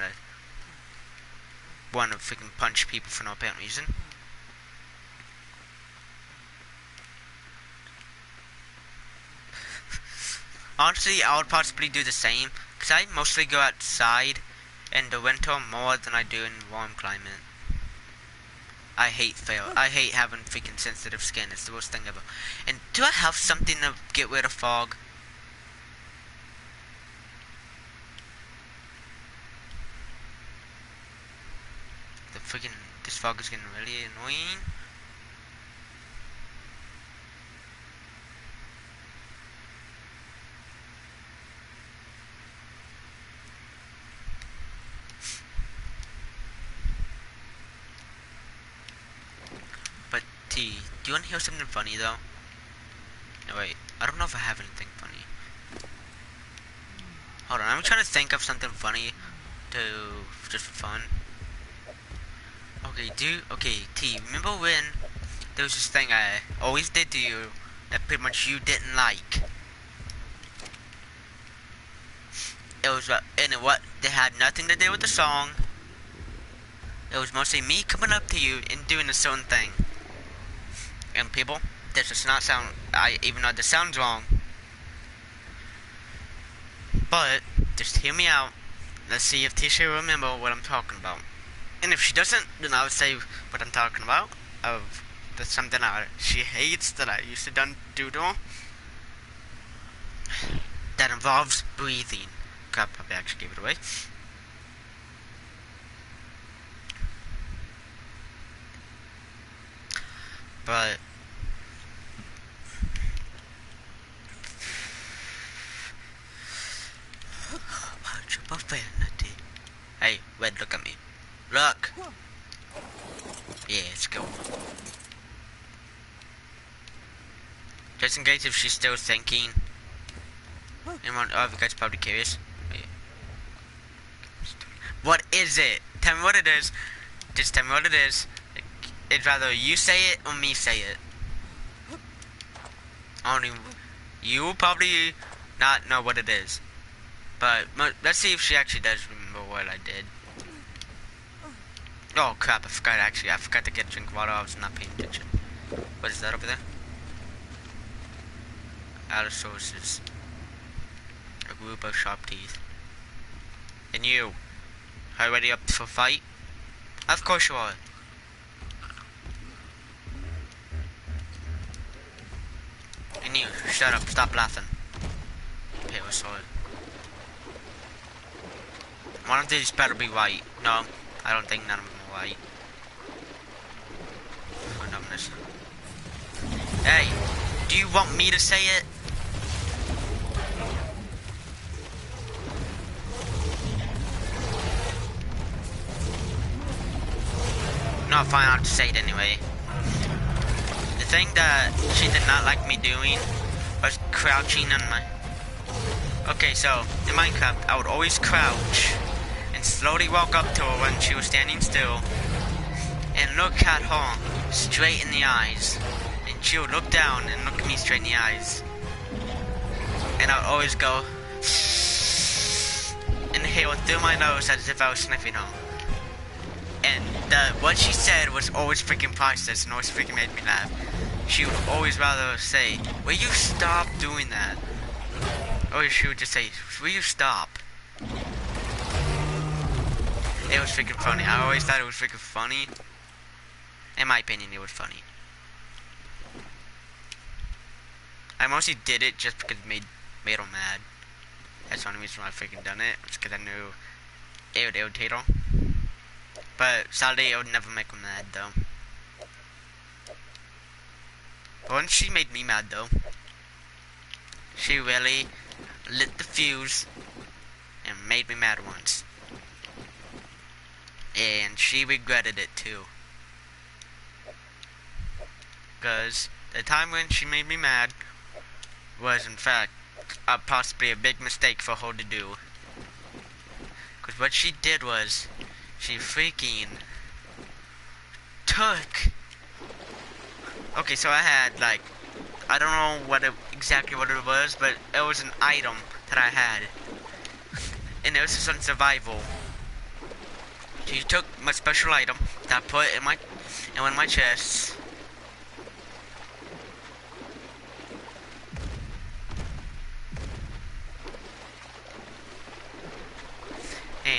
to freaking punch people for no apparent reason. Honestly, I would possibly do the same, because I mostly go outside in the winter more than I do in warm climate. I hate having freaking sensitive skin. It's the worst thing ever. And do I have something to get rid of fog? The freaking this fog is getting really annoying. But T, do you want to hear something funny though? No wait, I don't know if I have anything funny. Hold on, I'm trying to think of something funny to just for fun. Okay, T, remember when there was this thing I always did to you that pretty much you didn't like? It was and what they had nothing to do with the song. It was mostly me coming up to you and doing a certain thing. And people, this does not sound even though this sounds wrong. But just hear me out. Let's see if Tisha will remember what I'm talking about. And if she doesn't, then I would say what I'm talking about. That's something she hates that I used to do to her. That involves breathing. Crap, probably actually gave it away. But hey, Red, look at me. Look. Yeah, let's go. Just in case if she's still thinking. Anyone? Oh, you guys are probably curious. Wait. What is it? Tell me what it is. Just tell me what it is. It's rather you say it or me say it. Only you will probably not know what it is. But let's see if she actually does remember what I did. Oh crap, I forgot to get a drink of water. I was not paying attention. What is that over there? Allosaurus. A group of sharp teeth. And you, are you ready up for a fight? Of course you are. And you, shut up, stop laughing. Okay, we're sorry. One of these better be white. No, I don't think none of them are white. For numbness. Hey, do you want me to say it? No, fine, I'll just say it anyway. The thing that she did not like me doing was crouching on my... Okay, so, in Minecraft, I would always crouch and slowly walk up to her when she was standing still and look at her straight in the eyes. And she would look down and look at me straight in the eyes. And I would always go... inhale through my nose as if I was sniffing her. And what she said was always freaking priceless and always freaking made me laugh. She would always rather say, will you stop doing that? Or she would just say, will you stop? It was freaking funny. I always thought it was freaking funny. In my opinion, it was funny. I mostly did it just because it made her mad. That's the only reason why I freaking done it. It's because I knew it would irritate her. But sadly, it would never make her mad though. But once she made me mad though, she really lit the fuse and made me mad once. And she regretted it too. Because the time when she made me mad was in fact possibly a big mistake for her to do. Because what she did was, she freaking took... Okay, so I had like, I don't know exactly what it was, but it was an item that I had. And it was just on survival. She took my special item that I put in my chest.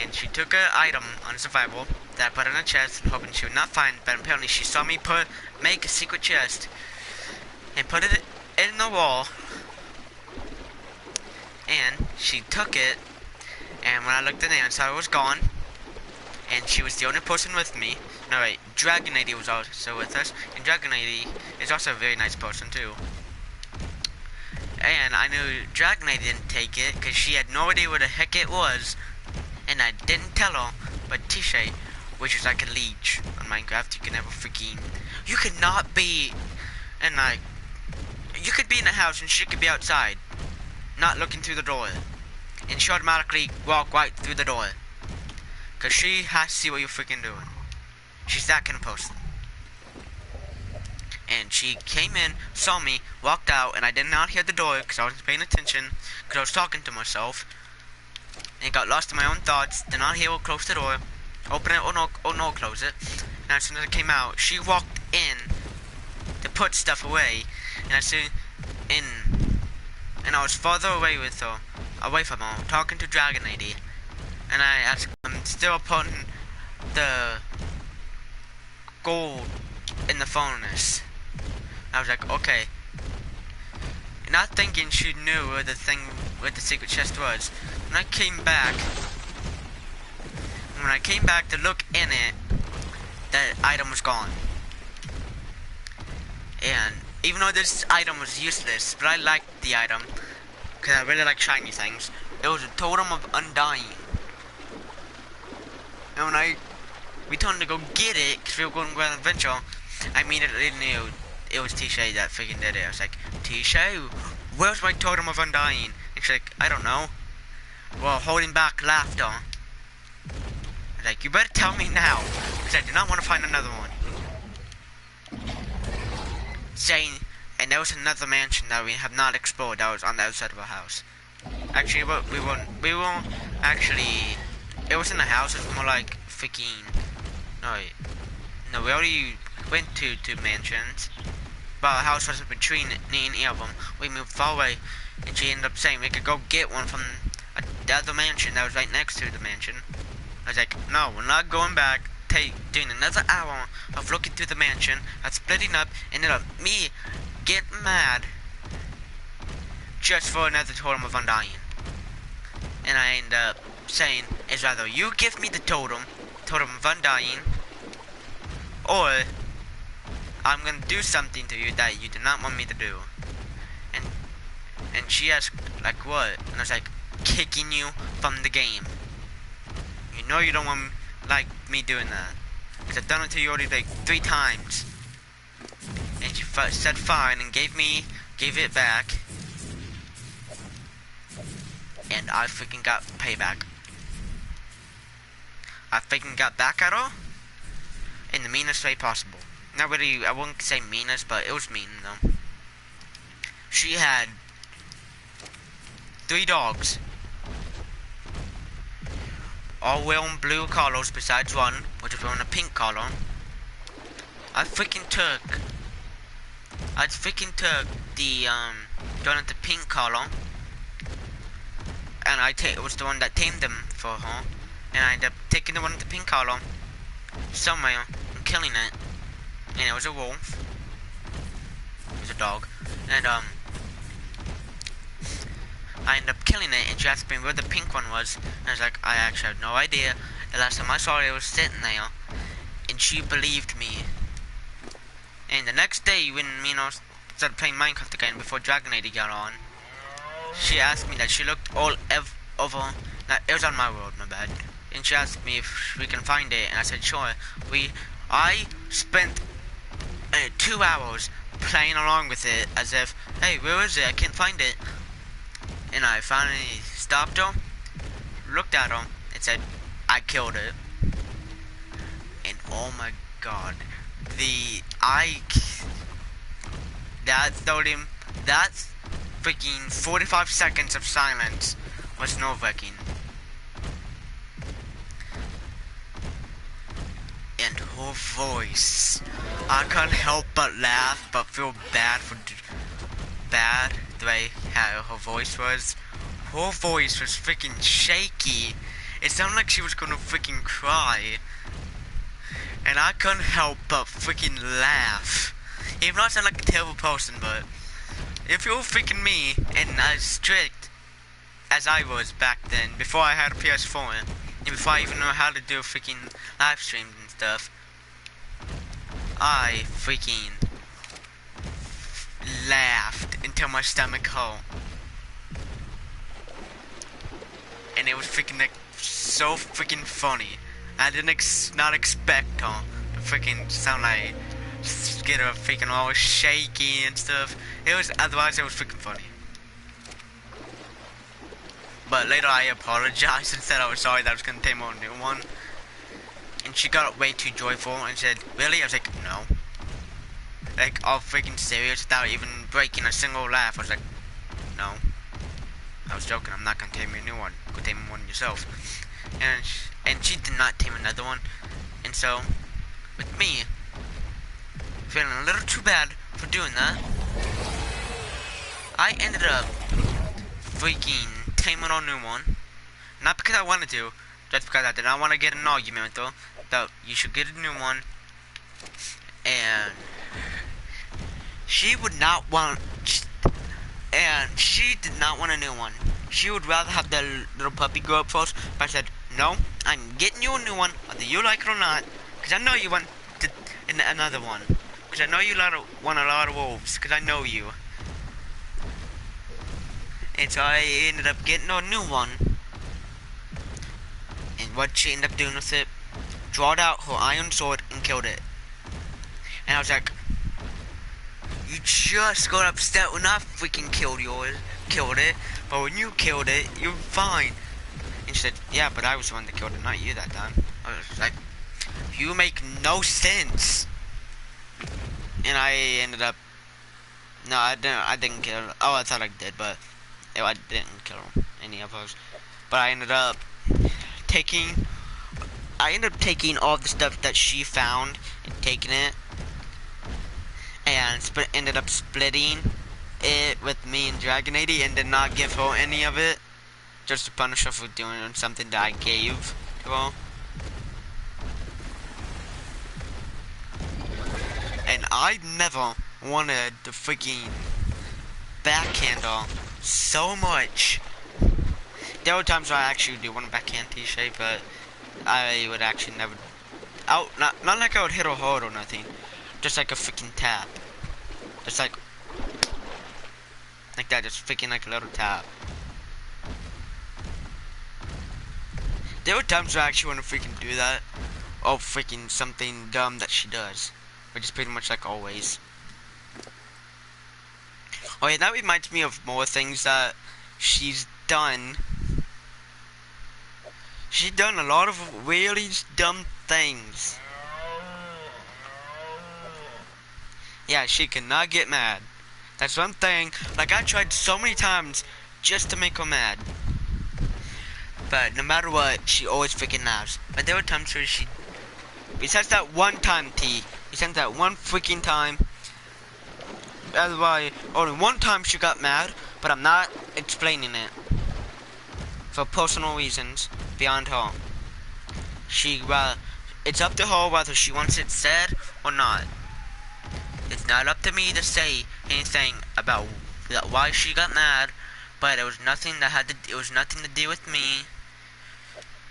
and she took an item on survival that I put in a chest, hoping she would not find. But apparently, she saw me make a secret chest and put it in the wall, and she took it. And when I looked in there and saw it was gone, and she was the only person with me. No, wait, Dragon Lady was also with us, and Dragon Lady is also a very nice person too. And I knew Dragon Lady didn't take it because she had no idea what the heck it was, and I didn't tell her. But Tisha, which is like a leech on Minecraft, you can never freaking, you could not be, and like, you could be in the house and she could be outside, not looking through the door, and she automatically walk right through the door, cause she has to see what you're freaking doing. She's that kind of person. And she came in, saw me, walked out, and I did not hear the door because I wasn't paying attention, because I was talking to myself, and got lost in my own thoughts. Did not hear her close the door, open it or no close it. And as soon as I came out, she walked in to put stuff away, and I said, and I was farther away from her, talking to Dragon Lady, and I asked them, still putting the gold in the furnace. I was like, okay. Not thinking she knew where the secret chest was. When I came back to look in it, that item was gone. And even though this item was useless, but I liked the item because I really like shiny things. It was a totem of undying. And when we told him to go get it because we were going to go on an adventure, I immediately knew it was Tisha that freaking did it. I was like, Tisha, where's my totem of undying? And she's like, I don't know. Well, holding back laughter. I was like, you better tell me now, because I do not want to find another one. Saying, and there was another mansion that we have not explored that was on the outside of our house. Actually, we won't actually, it was in the house. It was more like freaking, no, we already went to two mansions, but our house wasn't between any of them. We moved far away, and she ended up saying we could go get one from the other mansion that was right next to the mansion. I was like, no, we're not going back, doing another hour of looking through the mansion, of splitting up, ended up me getting mad just for another totem of undying. And I ended up saying, it's rather you give me the totem of undying, or I'm gonna do something to you that you did not want me to do. And she asked, like, what? And I was like, kicking you from the game. You know you don't want me doing that, because I've done it to you already like 3 times. And she said fine and gave it back. And I freaking got payback. I freaking got back at her in the meanest way possible. Not really, I wouldn't say meanest, but it was mean though. She had 3 dogs, all wearing blue collars besides one, which was wearing a pink collar. I freaking took the one with the pink collar, and it was the one that tamed them for her, and I ended up taking the one with the pink collar somewhere and killing it, and it was a wolf. It was a dog, and I ended up killing it, and she asked me where the pink one was, and I was like, I actually have no idea. The last time I saw it, it was sitting there, and she believed me. And the next day, when started playing Minecraft again before Dragon Lady got on, she asked me that she looked all over. It was on my world, my bad. And she asked me if we can find it, and I said sure. I spent 2 hours playing along with it as if, hey, where is it? I can't find it. And I finally stopped her, looked at her, and said, I killed it. And oh my god, that freaking 45 seconds of silence was nerve-wracking. And her voice, I couldn't help but laugh, but feel bad the way how her voice was. Her voice was freaking shaky, It sounded like she was gonna freaking cry. And I couldn't help but freaking laugh. Even though I sound like a terrible person, but if you're freaking me and as strict as I was back then, before I had a PS4, and before I even knew how to do freaking live streams and stuff, I freaking laughed until my stomach hurt. And it was freaking like so freaking funny. I didn't not expect her to freaking sound like get her freaking all shaky and stuff. Otherwise it was freaking funny. But later I apologized and said I was sorry that I was gonna take a new one. And she got way too joyful and said, "Really?" I was like, "No." Like all freaking serious without even breaking a single laugh. I was like, "No." I was joking. I'm not gonna take me a new one. Go take me one yourself. And she did not take another one. And so, with me feeling a little too bad for doing that, I ended up freaking taming a new one. Not because I wanted to, just because I did not want to get in an argument with her that you should get a new one. And she would not want. And she did not want a new one. She would rather have the little puppy grow up first. But I said, "No, I'm getting you a new one, whether you like it or not. Because I know you want another one. Because I know you want a lot of wolves. Because I know you." And so I ended up getting a new one. And what she ended up doing with it, drawed out her iron sword and killed it. And I was like, "You just got upset when I freaking killed it, but when you killed it, you're fine." And she said, "Yeah, but I was the one that killed it, not you that time." I was like, "You make no sense." And I ended up, no, I didn't kill her. Oh, I thought I did, but I didn't kill any of those. But I ended up taking all the stuff that she found and taking it. And ended up splitting it with me and Dragon 80 and did not give her any of it, just to punish her for doing something that I gave to her. And I never wanted to freaking backhand her so much. There were times where I actually do want to backhand T-shape, but I would actually never. Not like I would hit her hard or nothing. Just like a freaking tap. Just like that, just freaking like a little tap. There were times where I actually want to freaking do that. Or freaking something dumb that she does. Which is pretty much like always. Oh yeah, that reminds me of more things that she's done. She's done a lot of really dumb things. Yeah, she cannot get mad. That's one thing. Like, I tried so many times just to make her mad. But no matter what, she always freaking laughs. But there were times where she... Besides that one time, besides that one freaking time. That's why only one time she got mad, but I'm not explaining it. For personal reasons, beyond her. It's up to her whether she wants it said or not. It's not up to me to say anything about why she got mad, but it was nothing to do with me.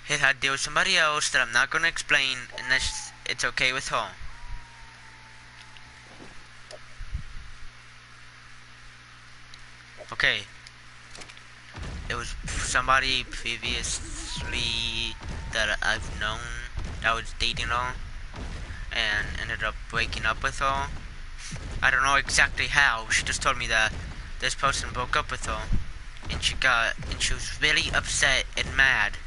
It had to do with somebody else that I'm not going to explain unless it's okay with her. Okay. It was somebody previously that I've known that was dating her and ended up breaking up with her. I don't know exactly how. She just told me that this person broke up with her, and she was really upset and mad.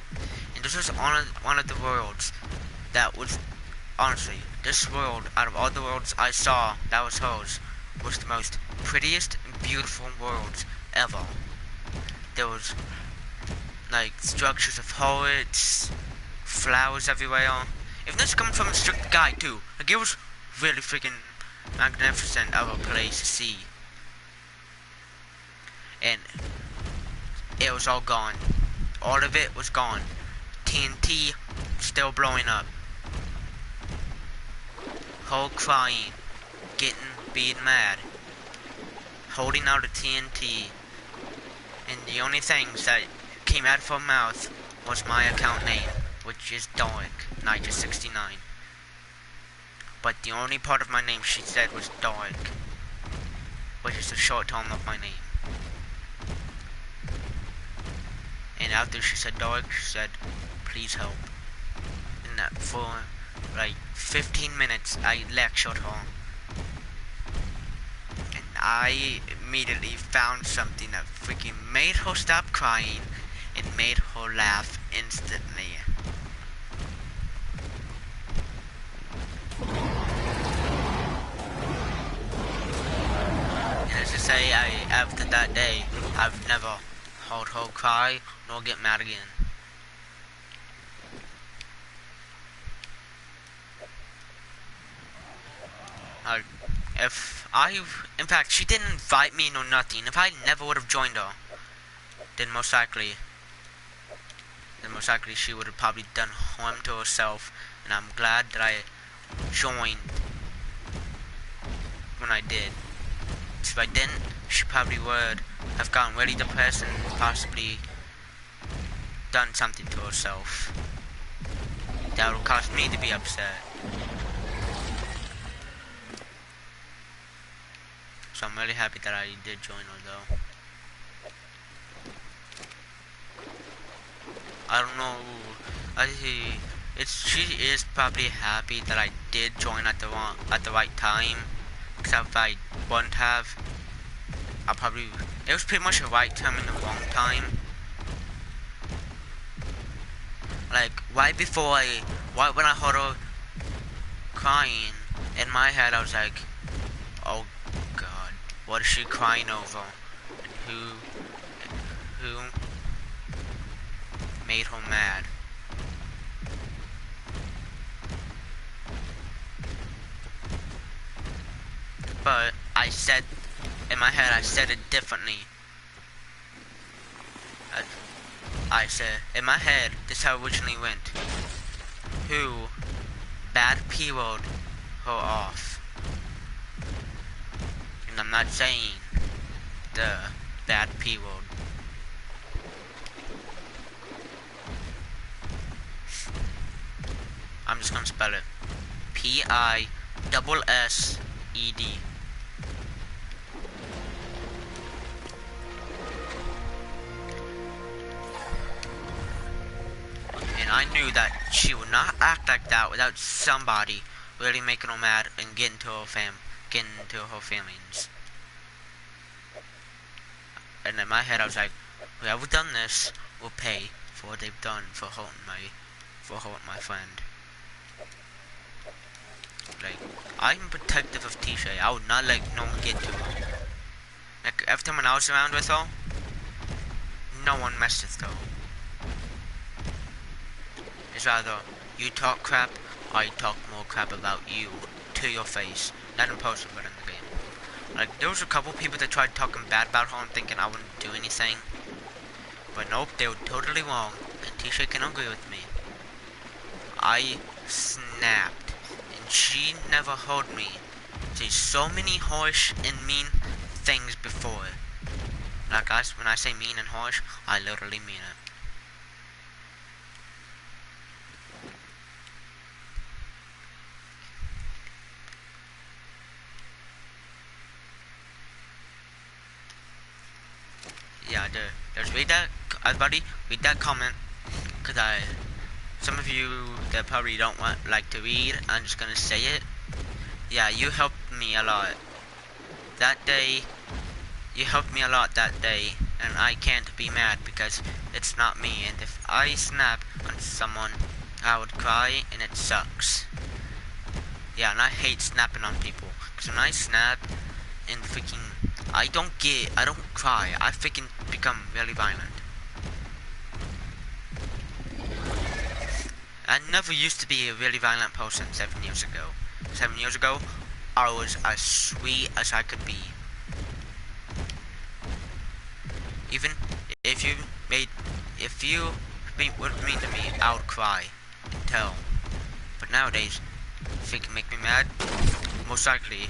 And this was one of the worlds that was, honestly, this world out of all the worlds I saw that was hers was the most prettiest and beautiful world ever. There was like structures of hearts, flowers everywhere. If this comes from a strict guy too, like it was really freaking magnificent of a place to see. And it was all gone. All of it was gone. TNT still blowing up. Whole crying, being mad, holding out a TNT, and the only things that came out of her mouth was my account name, which is Dark, Niger69. But the only part of my name she said was Dark, which is the short form of my name. And after she said Dark, she said, please help. And that for like 15 minutes, I lectured her. And I immediately found something that freaking made her stop crying and made her laugh instantly. And as I say, after that day, I've never heard her cry nor get mad again. In fact, she didn't invite me nor nothing. If I never would have joined her, then most likely she would have probably done harm to herself. And I'm glad that I joined when I did. If I didn't, she probably would have gotten really depressed and possibly done something to herself that would cause me to be upset. So I'm really happy that I did join her though. I don't know. She is probably happy that I did join at the right time. Except if I wouldn't have, it was pretty much the right time and the wrong time. Like right when I heard her crying, in my head I was like, oh God, what is she crying over? And who made her mad? But in my head I said it differently. I said, in my head, this is how it originally went. Who bad P-rolled her off. And I'm not saying the bad P-rolled. I'm just gonna spell it. P-I-S-S-E-D. I knew that she would not act like that without somebody really making her mad and getting to her feelings. And in my head I was like, whoever done this will pay for what they've done for hurting my friend. Like, I'm protective of Tisha. I would not let no one get to her. Like, every time when I was around with her, no one messed with her. It's rather you talk crap, I talk more crap about you to your face. Not in person, but in the game. Like, there was a couple people that tried talking bad about her and thinking I wouldn't do anything. But nope, they were totally wrong, and Tisha can agree with me. I snapped, and she never heard me say so many harsh and mean things before. Like, guys, when I say mean and harsh, I literally mean it. Yeah, there's everybody read that comment, cause some of you that probably don't like to read, I'm just gonna say it. Yeah, you helped me a lot. That day, you helped me a lot that day, and I can't be mad because it's not me, and if I snap on someone, I would cry, and it sucks. Yeah, and I hate snapping on people, cause when I snap, and freaking, I don't cry, I freaking become really violent. I never used to be a really violent person 7 years ago. 7 years ago, I was as sweet as I could be. Even if you would mean to me, I would cry and tell. But nowadays, if it can make me mad, most likely,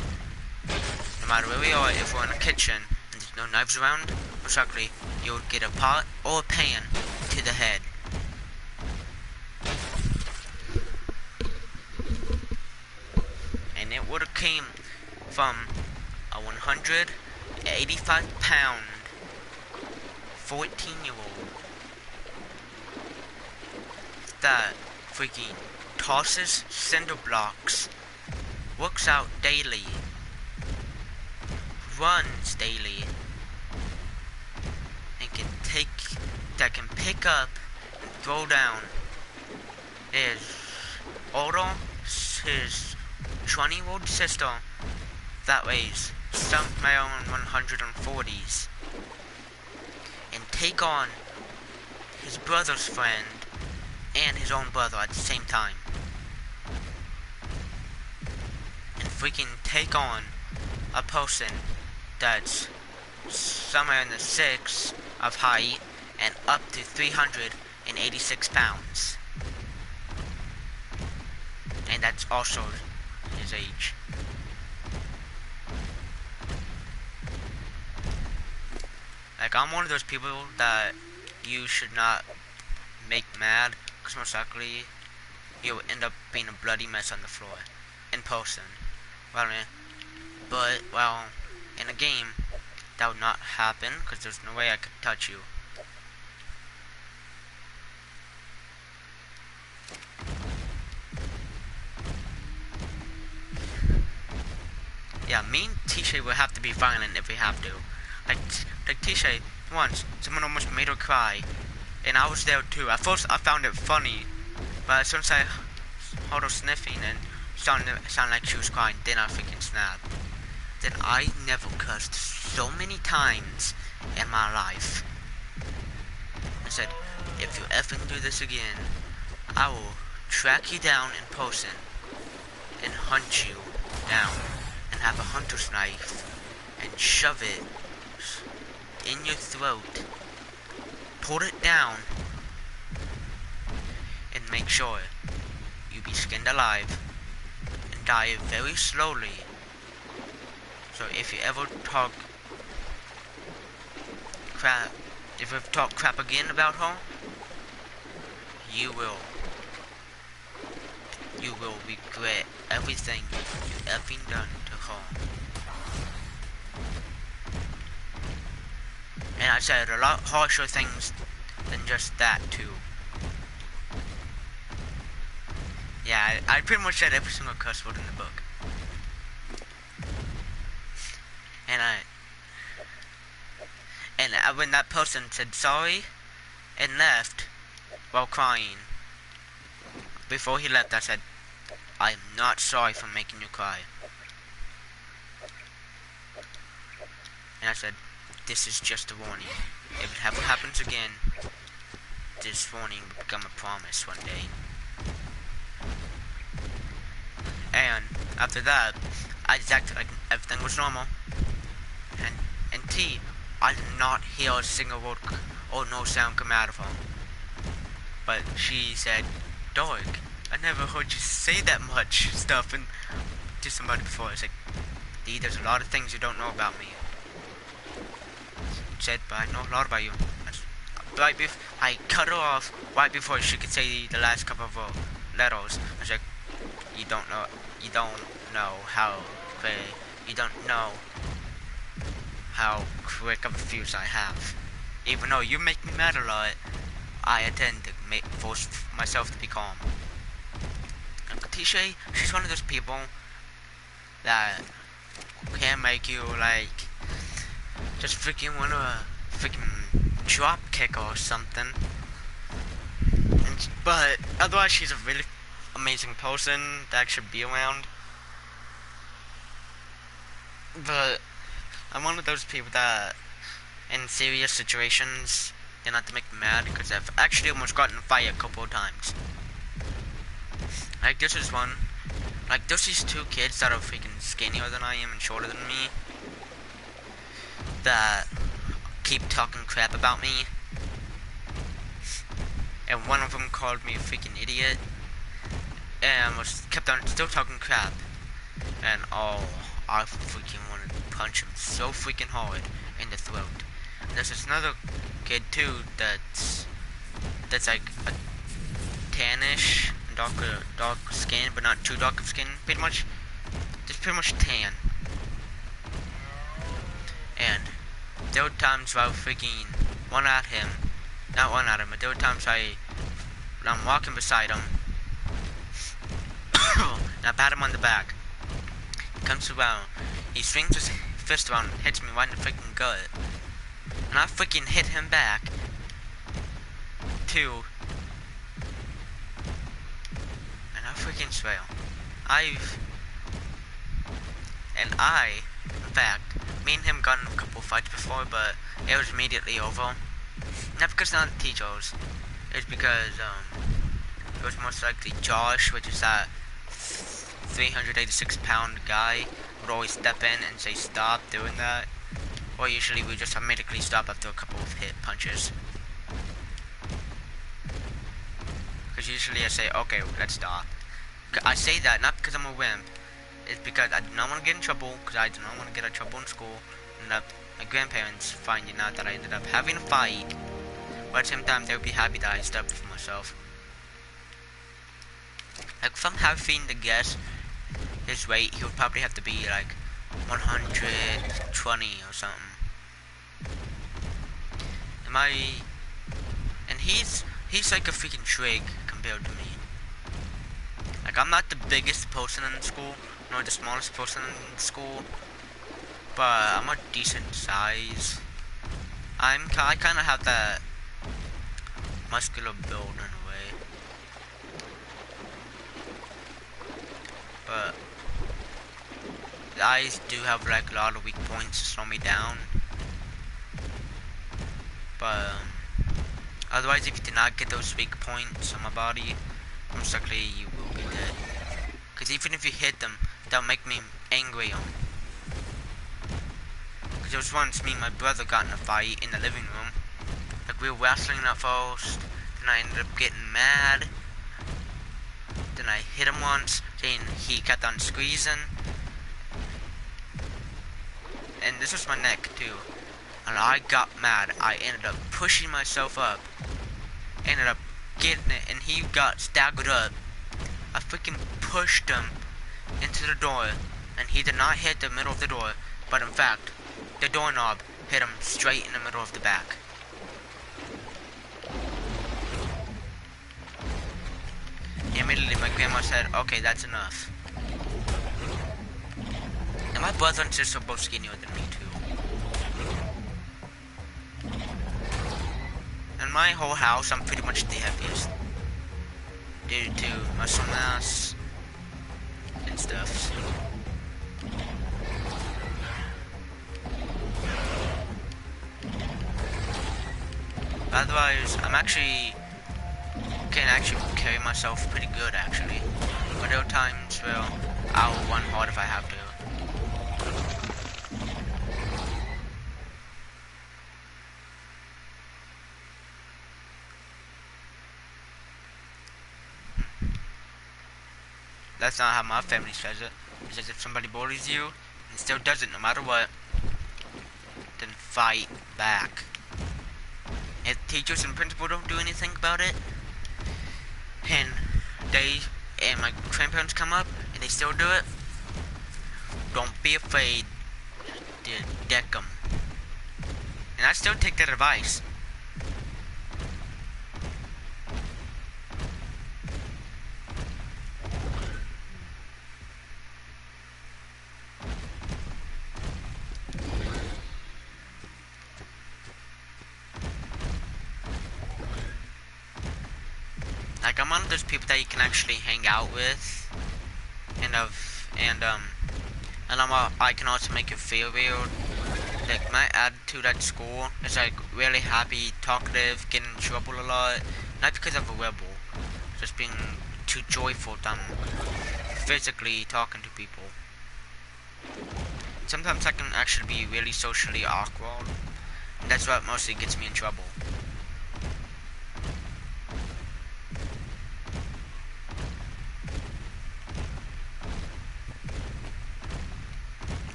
no matter where we are, if we're in a kitchen and there's no knives around, most likely you would get a pot or a pan to the head. And it would have came from a 185-pound 14-year-old that freaking tosses cinder blocks, works out daily, runs daily, and that can pick up and throw down his his 20-year-old sister that weighs somewhere in 140s, and take on his brother's friend and his own brother at the same time, and freaking take on a person that's somewhere in the 6 of height and up to 386 pounds. And that's also his age. Like, I'm one of those people that you should not make mad, because most likely you'll end up being a bloody mess on the floor in person. Well, I mean, but, well, in a game, that would not happen, because there's no way I could touch you. Yeah, me and Tisha will have to be violent if we have to. Like Tisha, once, someone almost made her cry, and I was there too. At first, I found it funny, but as soon as I heard her sniffing and sounded like she was crying, then I freaking snapped. Then I never cursed so many times in my life. I said, if you effing do this again, I will track you down in person and hunt you down and have a hunter's knife and shove it in your throat, pull it down, and make sure you be skinned alive and die very slowly. So if you ever talk crap, again about her, you will regret everything you effing done to her. And I said a lot harsher things than just that too. Yeah, I pretty much said every single cuss word in the book. And when that person said sorry and left while crying, before he left, I said, I am not sorry for making you cry. And I said, this is just a warning. If it ever happens again, this warning will become a promise one day. And after that, I just acted like everything was normal. And T, I did not hear a single word or no sound come out of her. But she said, Dog, I never heard you say that much stuff to somebody before. I was like, D, there's a lot of things you don't know about me. She said, but I know a lot about you. I cut her off right before she could say the last couple of letters. I was like, you don't know how quick of a fuse I have. Even though you make me mad a lot, I tend to force myself to be calm. And Tisha, she's one of those people that can make you like just freaking wanna freaking drop kick or something. But otherwise, she's a really amazing person that should be around. But I'm one of those people that, in serious situations, you not to make me mad, because I've actually almost gotten in a fight a couple of times. Like, this is one. Like, there's these two kids that are freaking skinnier than I am and shorter than me that keep talking crap about me. and one of them called me a freaking idiot, and was kept on still talking crap, and oh, I freaking wanted to punch him so freaking hard in the throat. And there's this another kid too that's like a tannish, dark skin, but not too dark of skin, pretty much, just pretty much tan. And there were times where I freaking one at him, not one at him, but there were times I'm walking beside him, and I pat him on the back. He comes around, he swings his fist around and hits me right in the freaking gut. And I freaking hit him back, too. And I freaking swear, in fact, me and him got in a couple fights before, but it was immediately over. Not because none of the teachers, it's because, it was most likely Josh, which is that 386-pound guy, would always step in and say stop doing that. Or usually we just automatically stop after a couple of hit punches. Because usually I say, okay, let's stop. I say that not because I'm a wimp. It's because I do not want to get in trouble, because I do not want to get in trouble in school, and my grandparents finding out that I ended up having a fight, but at the same time they would be happy that I stood up for myself. Like, if I'm having to guess his weight, he would probably have to be like 120 or something. And he's like a freaking trig compared to me. Like, I'm not the biggest person in school, nor the smallest person in school, but I'm a decent size. I kind of have that muscular build in a way, but I do have like a lot of weak points to slow me down. But otherwise, if you did not get those weak points on my body, most likely you will be dead. Because even if you hit them, they'll make me angry. Because there was once me and my brother got in a fight in the living room. Like, we were wrestling at first, then I ended up getting mad. Then I hit him once, then he kept on squeezing. And this was my neck too. And I got mad. I ended up pushing myself up. Ended up getting it, and he got staggered up. I freaking pushed him into the door, and he did not hit the middle of the door, but in fact, the doorknob hit him straight in the middle of the back. Immediately, my grandma said, okay, that's enough. And my brother and sister are both skinnier than me, too. In my whole house, I'm pretty much the heaviest, due to muscle mass and stuff. Otherwise, can actually carry myself pretty good, actually. But there are times where I'll run hard if I have to. That's not how my family says it. It says if somebody bullies you and still does it no matter what, then fight back. If teachers and principal don't do anything about it, and my grandparents come up and they still do it, don't be afraid to deck them. And I still take that advice. Like, I'm one of those people that you can actually hang out with, I can also make you feel weird. Like, my attitude at school is like really happy, talkative, getting in trouble a lot. Not because I'm a rebel, just being too joyful that I'm physically talking to people. Sometimes I can actually be really socially awkward, and that's what mostly gets me in trouble.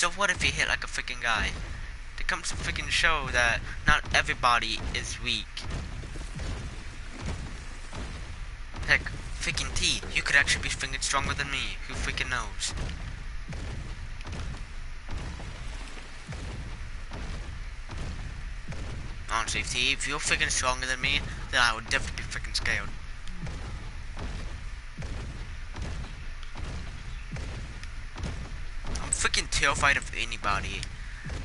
So what if you hit like a freaking guy? It comes to freaking show that not everybody is weak. Heck, freaking T, you could actually be freaking stronger than me. Who freaking knows? Honestly, T, if you're freaking stronger than me, then I would definitely be freaking scared. I'm freaking terrified of anybody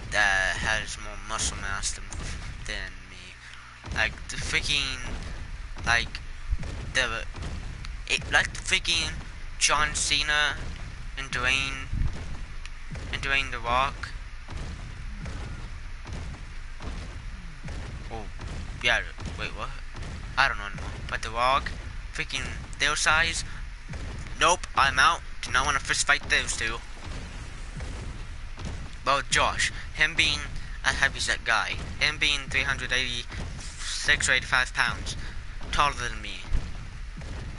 that has more muscle mass than me. Like the freaking, like like the freaking John Cena and Dwayne the Rock. Oh, yeah. Wait, what? I don't know anymore. But the Rock, freaking their size. Nope, I'm out. Do not want to fist fight those two. Well, Josh, him being a heavyset guy, him being 386 or 85 pounds, taller than me.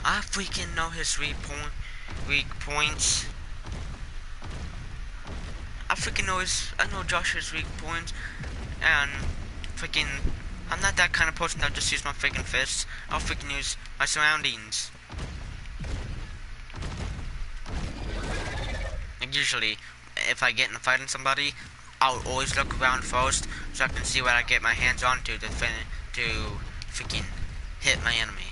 I freaking know his weak points. I know Josh's weak points, and freaking, I'm not that kind of person that just use my freaking fists. I'll freaking use my surroundings. And usually, if I get in a fight with somebody, I'll always look around first so I can see what I get my hands on to freaking hit my enemy.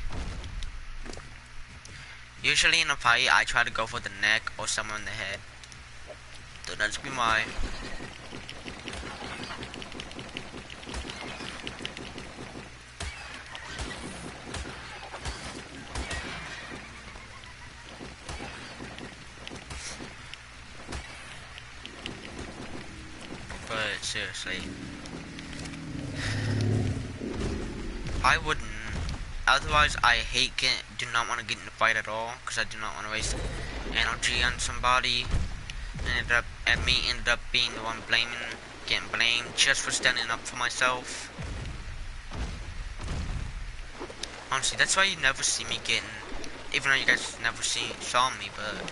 Usually in a fight, I try to go for the neck or somewhere in the head. Don't ask me why. But seriously, I wouldn't. Otherwise, I do not want to get in a fight at all, because I do not want to waste energy on somebody. And me ended up being the one getting blamed just for standing up for myself. Honestly, that's why you never see me getting, even though you guys never saw me, but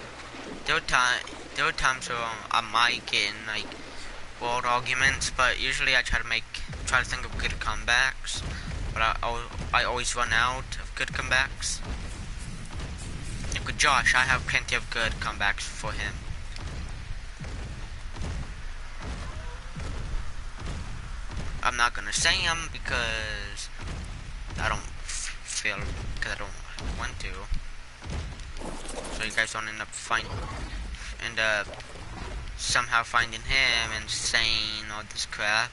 there were times where I might get in like world arguments, but usually I try to think of good comebacks. But I always run out of good comebacks. Like with Josh, I have plenty of good comebacks for him. I'm not gonna say them because I don't want to. So you guys don't end up somehow finding him and saying all this crap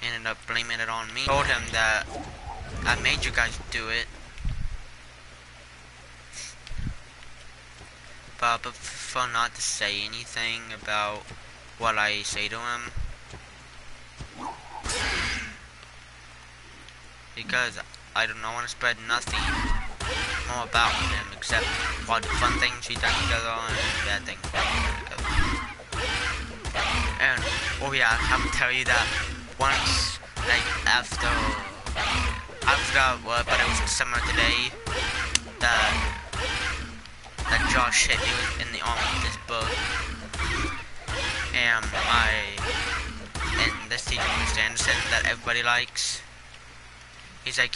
and end up blaming it on me. I told him that I made you guys do it, but I prefer not to say anything about what I say to him, because I do not want to spread nothing more about him except all the fun things he done together and bad things together. And oh yeah, I have to tell you that once, like after I forgot what, but it was summer today that Josh hit me in the arm with this book, and this teacher, Mr. Anderson, that everybody likes, he's like,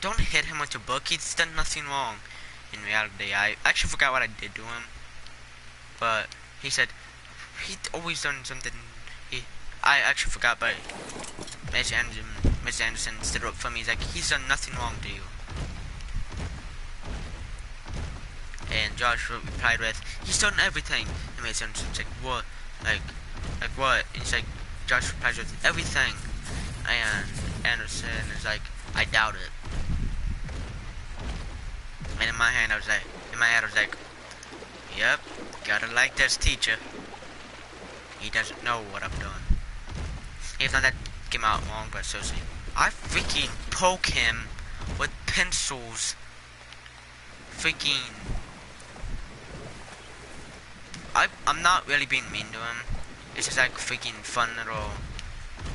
don't hit him with your book, he's done nothing wrong. In reality, I actually forgot what I did to him, but he said he'd always done something. I actually forgot, but Mr. Anderson stood up for me. He's like, he's done nothing wrong to you. And Josh replied with, he's done everything. And Mr. Anderson's like, what? Like what? And he's like, Josh replies with, everything. And Anderson is like, I doubt it. And in my head I was like, yep, gotta like this teacher. He doesn't know what I've done. Even though that came out wrong, but seriously, I freaking poke him with pencils. Freaking, I'm not really being mean to him. It's just like freaking fun little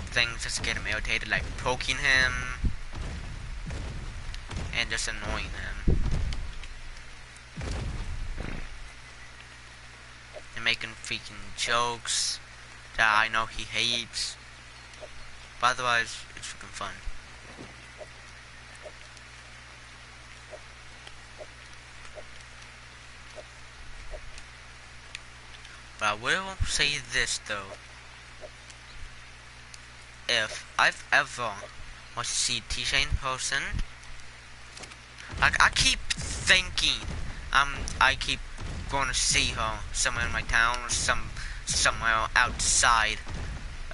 things just to get him irritated, like poking him and just annoying him and making freaking jokes that I know he hates. But otherwise, it's freaking fun. But I will say this though. If I've ever want to see T-Shane in person, like I keep thinking, I keep going to see her somewhere in my town or somewhere outside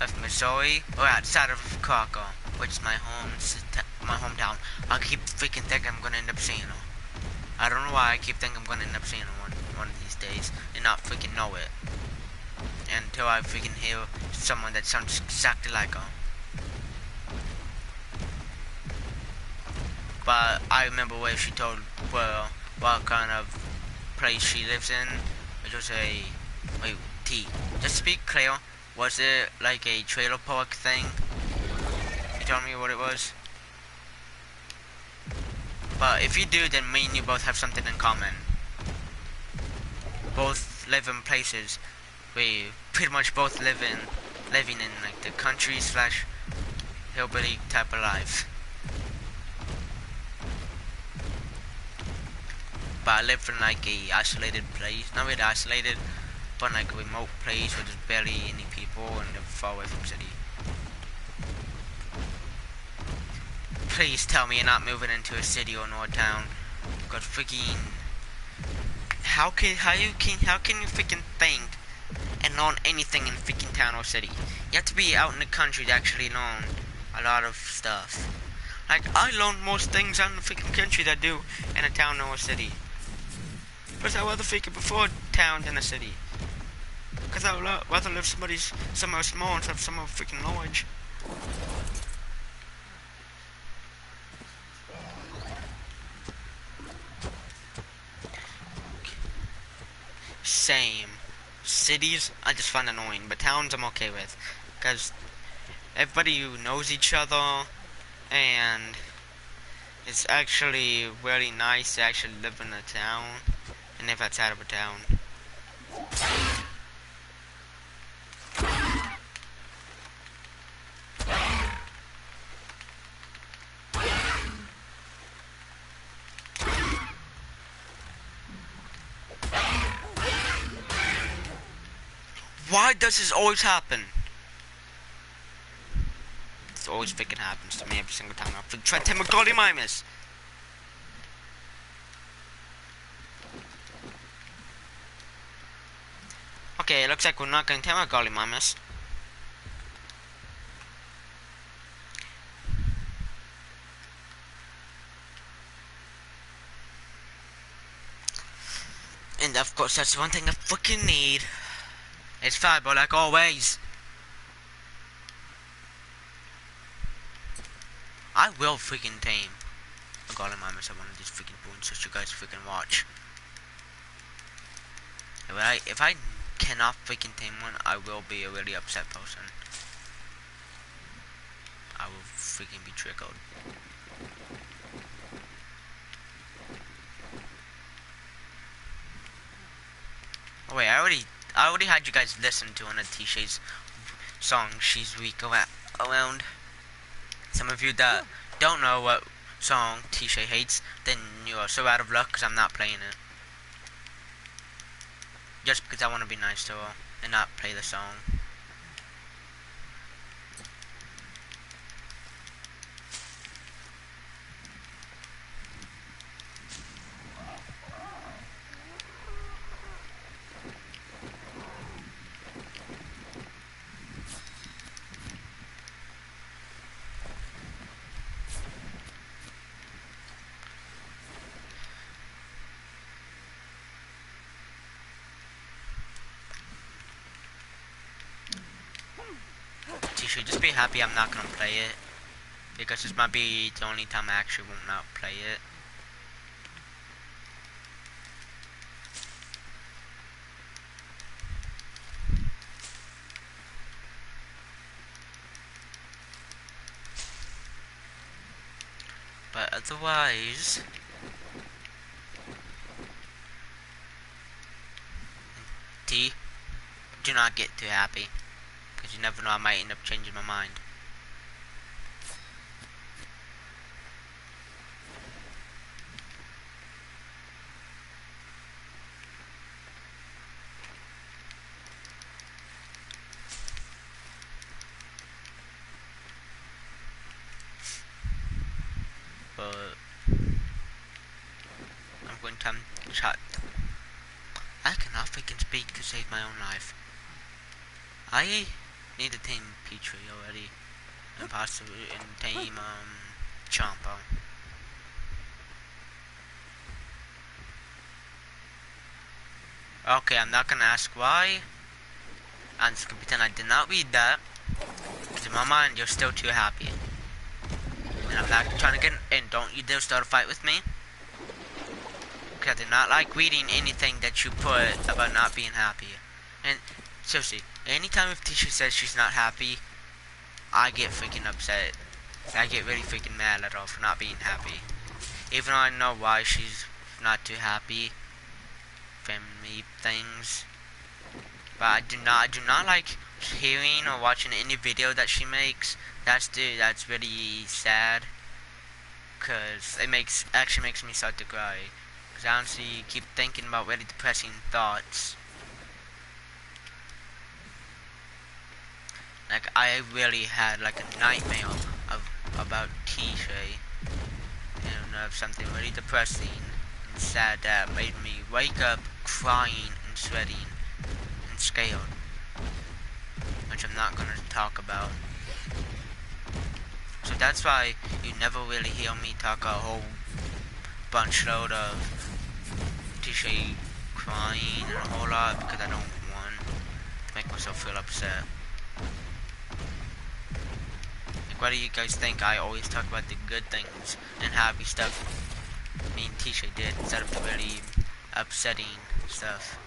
of Missouri or outside of Chicago, which is my hometown. I keep freaking thinking I'm gonna end up seeing her. I don't know why I keep thinking I'm gonna end up seeing her one of these days and not freaking know it until I freaking hear someone that sounds exactly like her. But I remember where she told what kind of place she lives in. It was a wait T. Just to be clear, was it like a trailer park thing? You told me what it was. But if you do, then me and you both have something in common. Both live in places we pretty much both living in like the country slash hillbilly type of life. But I live in like a isolated place, not really isolated, but like a remote place where there's barely any people and they're far away from the city. Please tell me you're not moving into a city or a town, because freaking how can you freaking think and learn anything in freaking town or city? You have to be out in the country to actually learn a lot of stuff. Like I learn most things out in the freaking country that I do in a town or a city. Because I rather freaking prefer town than a city. Because I would rather live somewhere small and have somewhere freaking large. Same. Cities I just find annoying, but towns I'm okay with. Because everybody knows each other, and it's actually really nice to actually live in a town and live outside of a town. Why does this always happen? This always freaking happens to me every single time I try to take my golly mimus. Okay, it looks like we're not going to tell my golly mimus. And of course, that's one thing I fucking need. It's fiber, like always. I will freaking tame a golem mimus at one of these freaking points, so you guys freaking watch. If I cannot freaking tame one, I will be a really upset person. I will freaking be triggered. Oh wait, I already had you guys listen to one of T-Shay's songs she's weak around. Some of you that don't know what song T-Shay hates, then you are so out of luck because I'm not playing it. Just because I want to be nice to her and not play the song. You should just be happy I'm not gonna play it, because this might be the only time I actually won't not play it. But otherwise, T, do not get too happy. Because you never know, I might end up changing my mind. But I'm going to chat. I cannot freaking speak to save my own life. I need to tame Petrie already. And possibly tame Chomper. Okay, I'm not gonna ask why. I'm just gonna pretend I did not read that. Because in my mind, you're still too happy. And I'm not trying to get in. Don't you dare start a fight with me. Because I did not like reading anything that you put about not being happy. And seriously, anytime if teacher says she's not happy, I get freaking upset. I get really freaking mad at her for not being happy. Even though I know why she's not too happy. Family things. But I do not like hearing or watching any video that she makes. That's really sad. Cause it actually makes me start to cry. Cause I honestly keep thinking about really depressing thoughts. Like I really had like a nightmare about T-Shay. And of something really depressing and sad that made me wake up crying and sweating and scared. Which I'm not gonna talk about. So that's why you never really hear me talk a whole bunch load of T-Shay crying and a whole lot because I don't want to make myself feel upset. Like, what do you guys think? I always talk about the good things and happy stuff me and T-Shay did instead of the really upsetting stuff.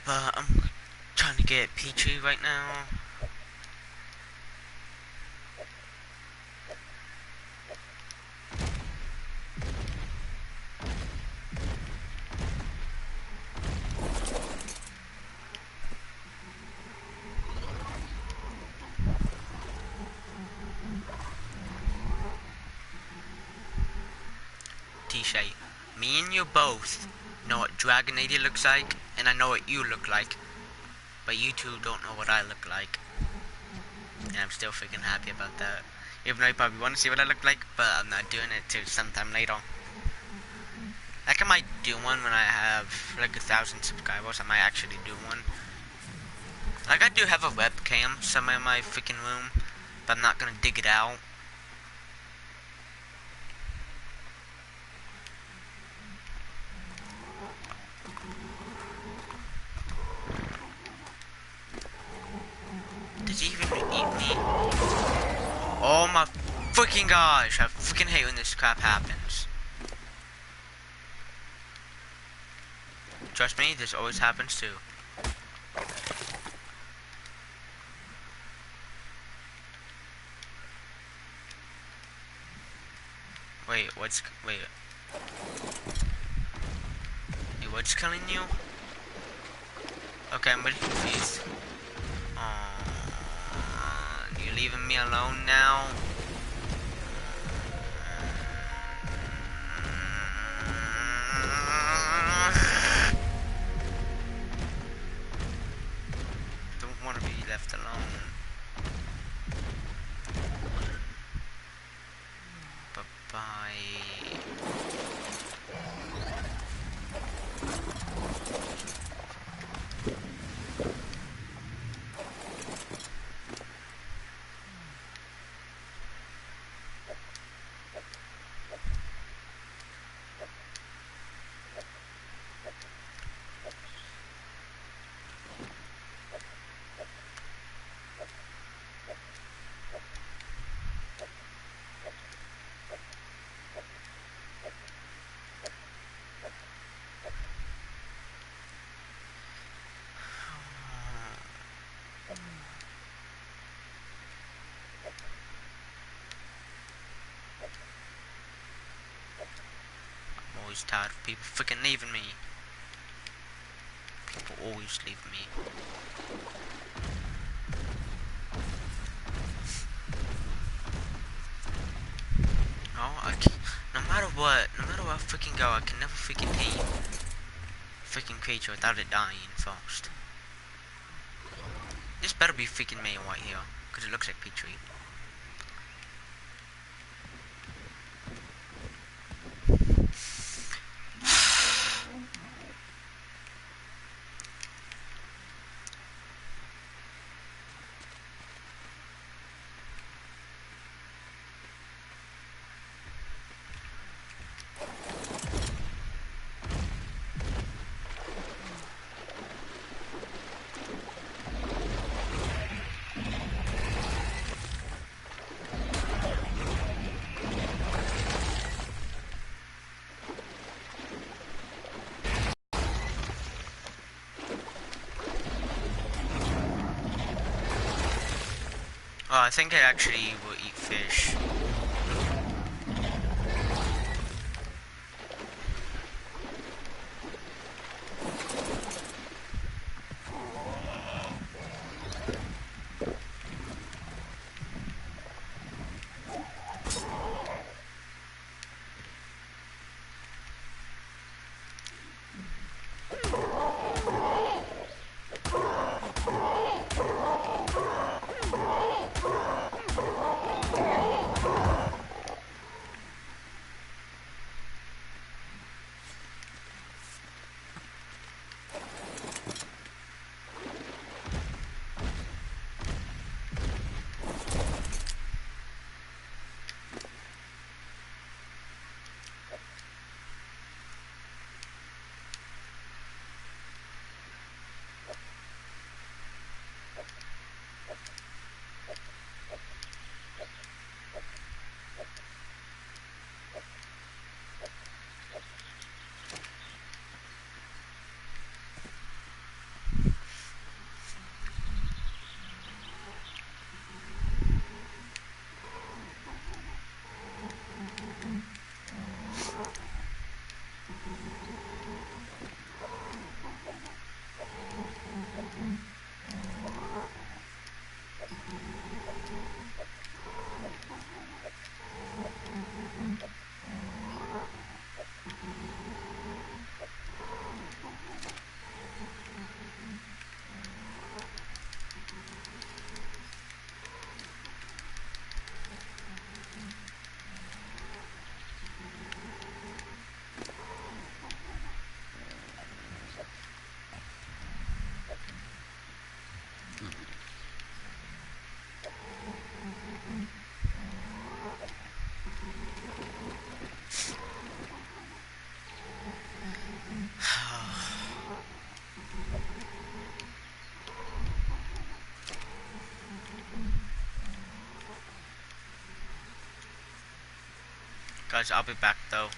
But I'm trying to get Petrie right now. T-Shay, me and you both know what Dragon Lady looks like, and I know what you look like, but you two don't know what I look like. And I'm still freaking happy about that. Even though you probably want to see what I look like, but I'm not doing it till sometime later. Like I might do one when I have like 1,000 subscribers. I might actually do one. Like I do have a webcam somewhere in my freaking room, but I'm not gonna dig it out. Did he even eat me? Oh my freaking gosh, I freaking hate when this crap happens. Trust me, this always happens too. Wait, what's killing you? Okay, I'm really confused. You leaving me alone now? Don't want to be left alone. always tired of people freaking leaving me. People always leave me. No, no matter where I freaking go, I can never freaking tame freaking creature without it dying first. This better be freaking me right here, because it looks like Petrie. Oh, I think I actually will eat fish. Guys, I'll be back though.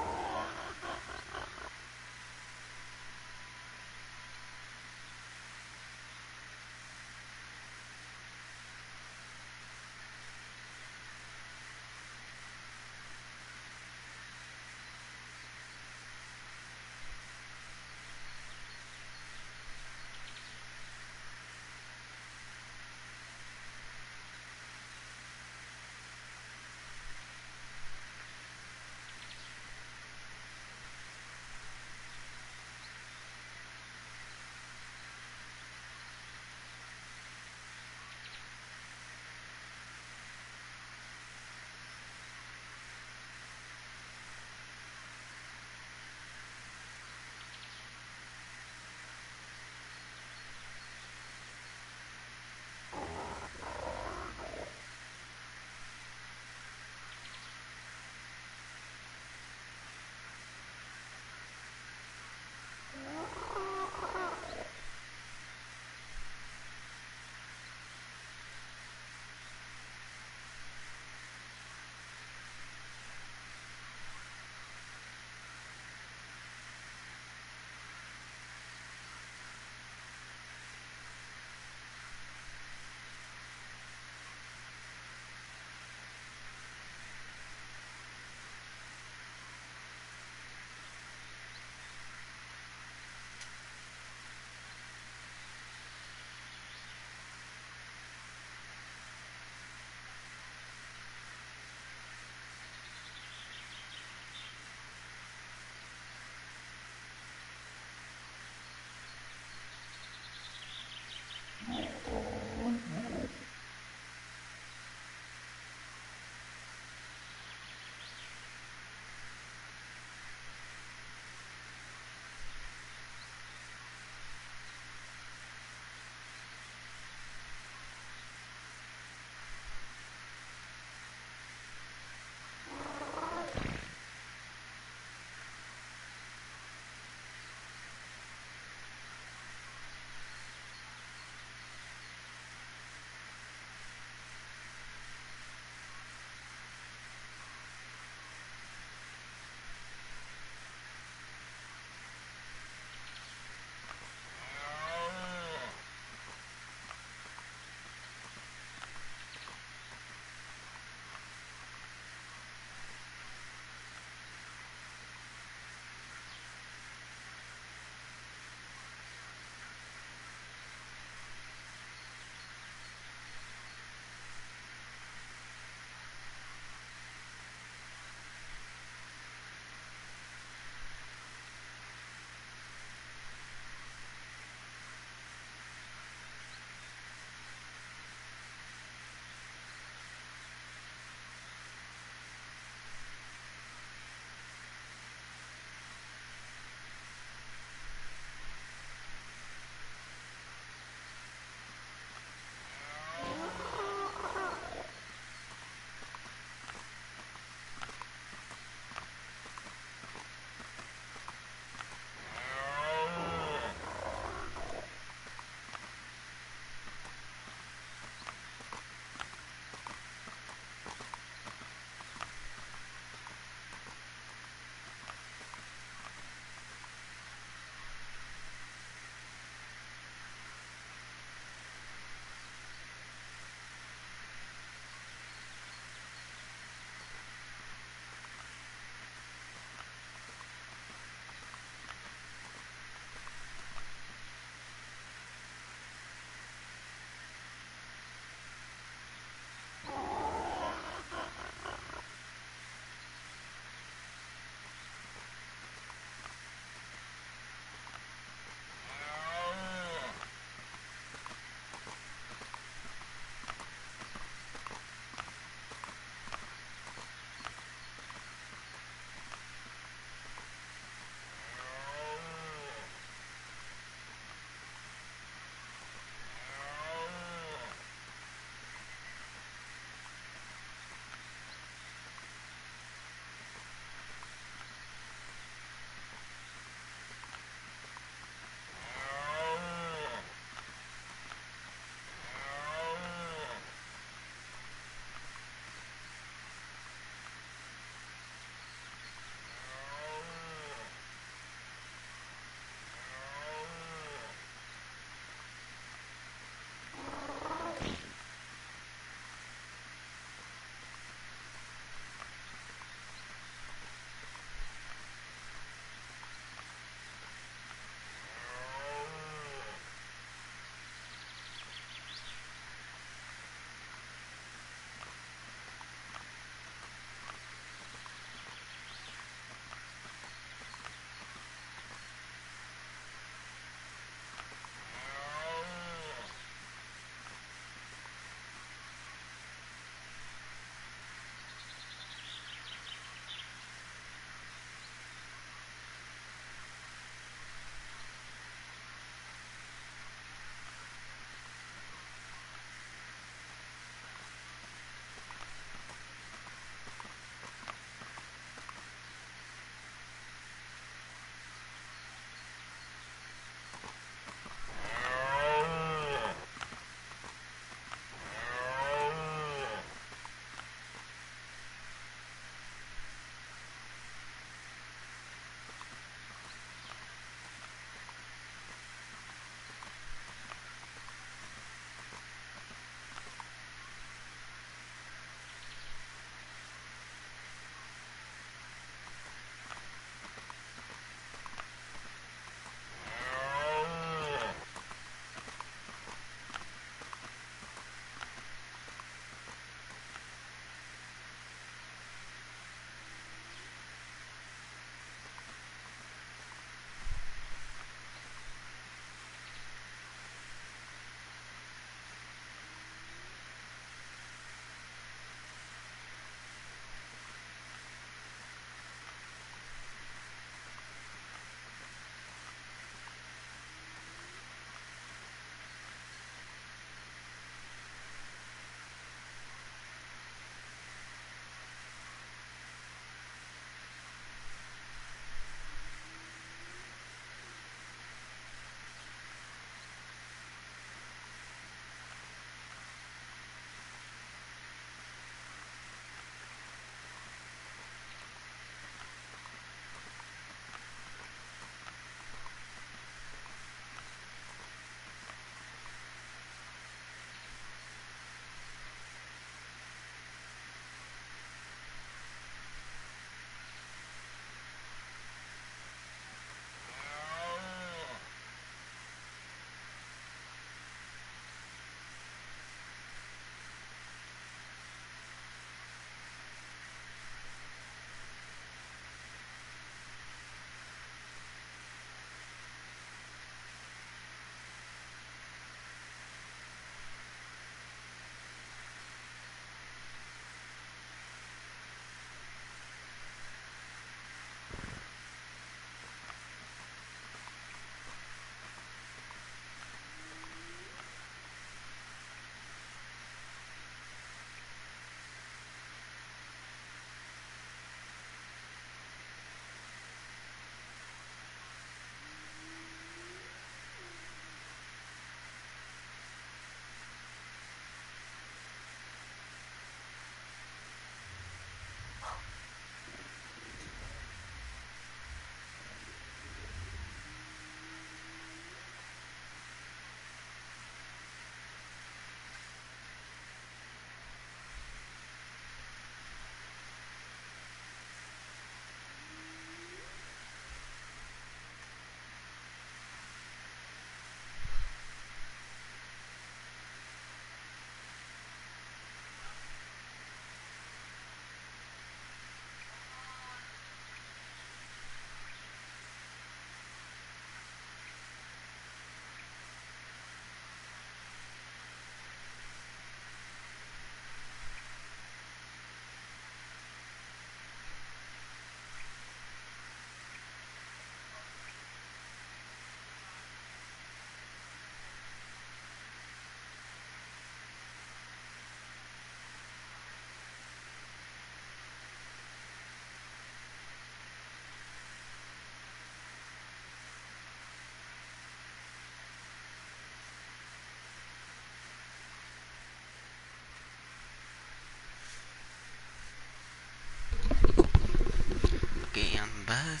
back.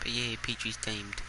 But yeah, Petrie's tamed.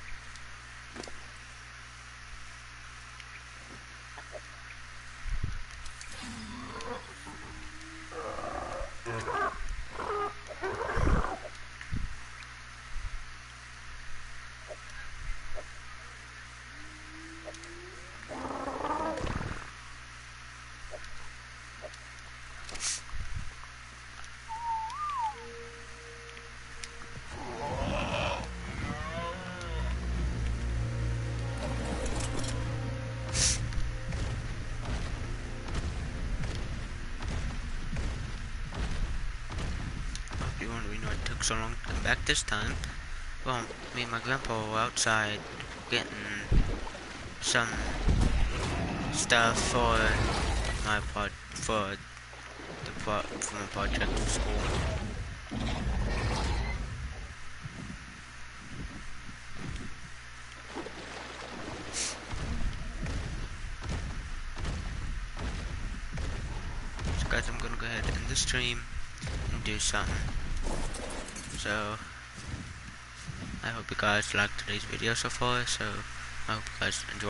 If you wondering why it took so long to come back this time, well, me and my grandpa were outside getting some stuff for for my project for school. So guys, I'm gonna go ahead and end the stream and do something. So I hope you guys liked today's video so far. So I hope you guys enjoyed.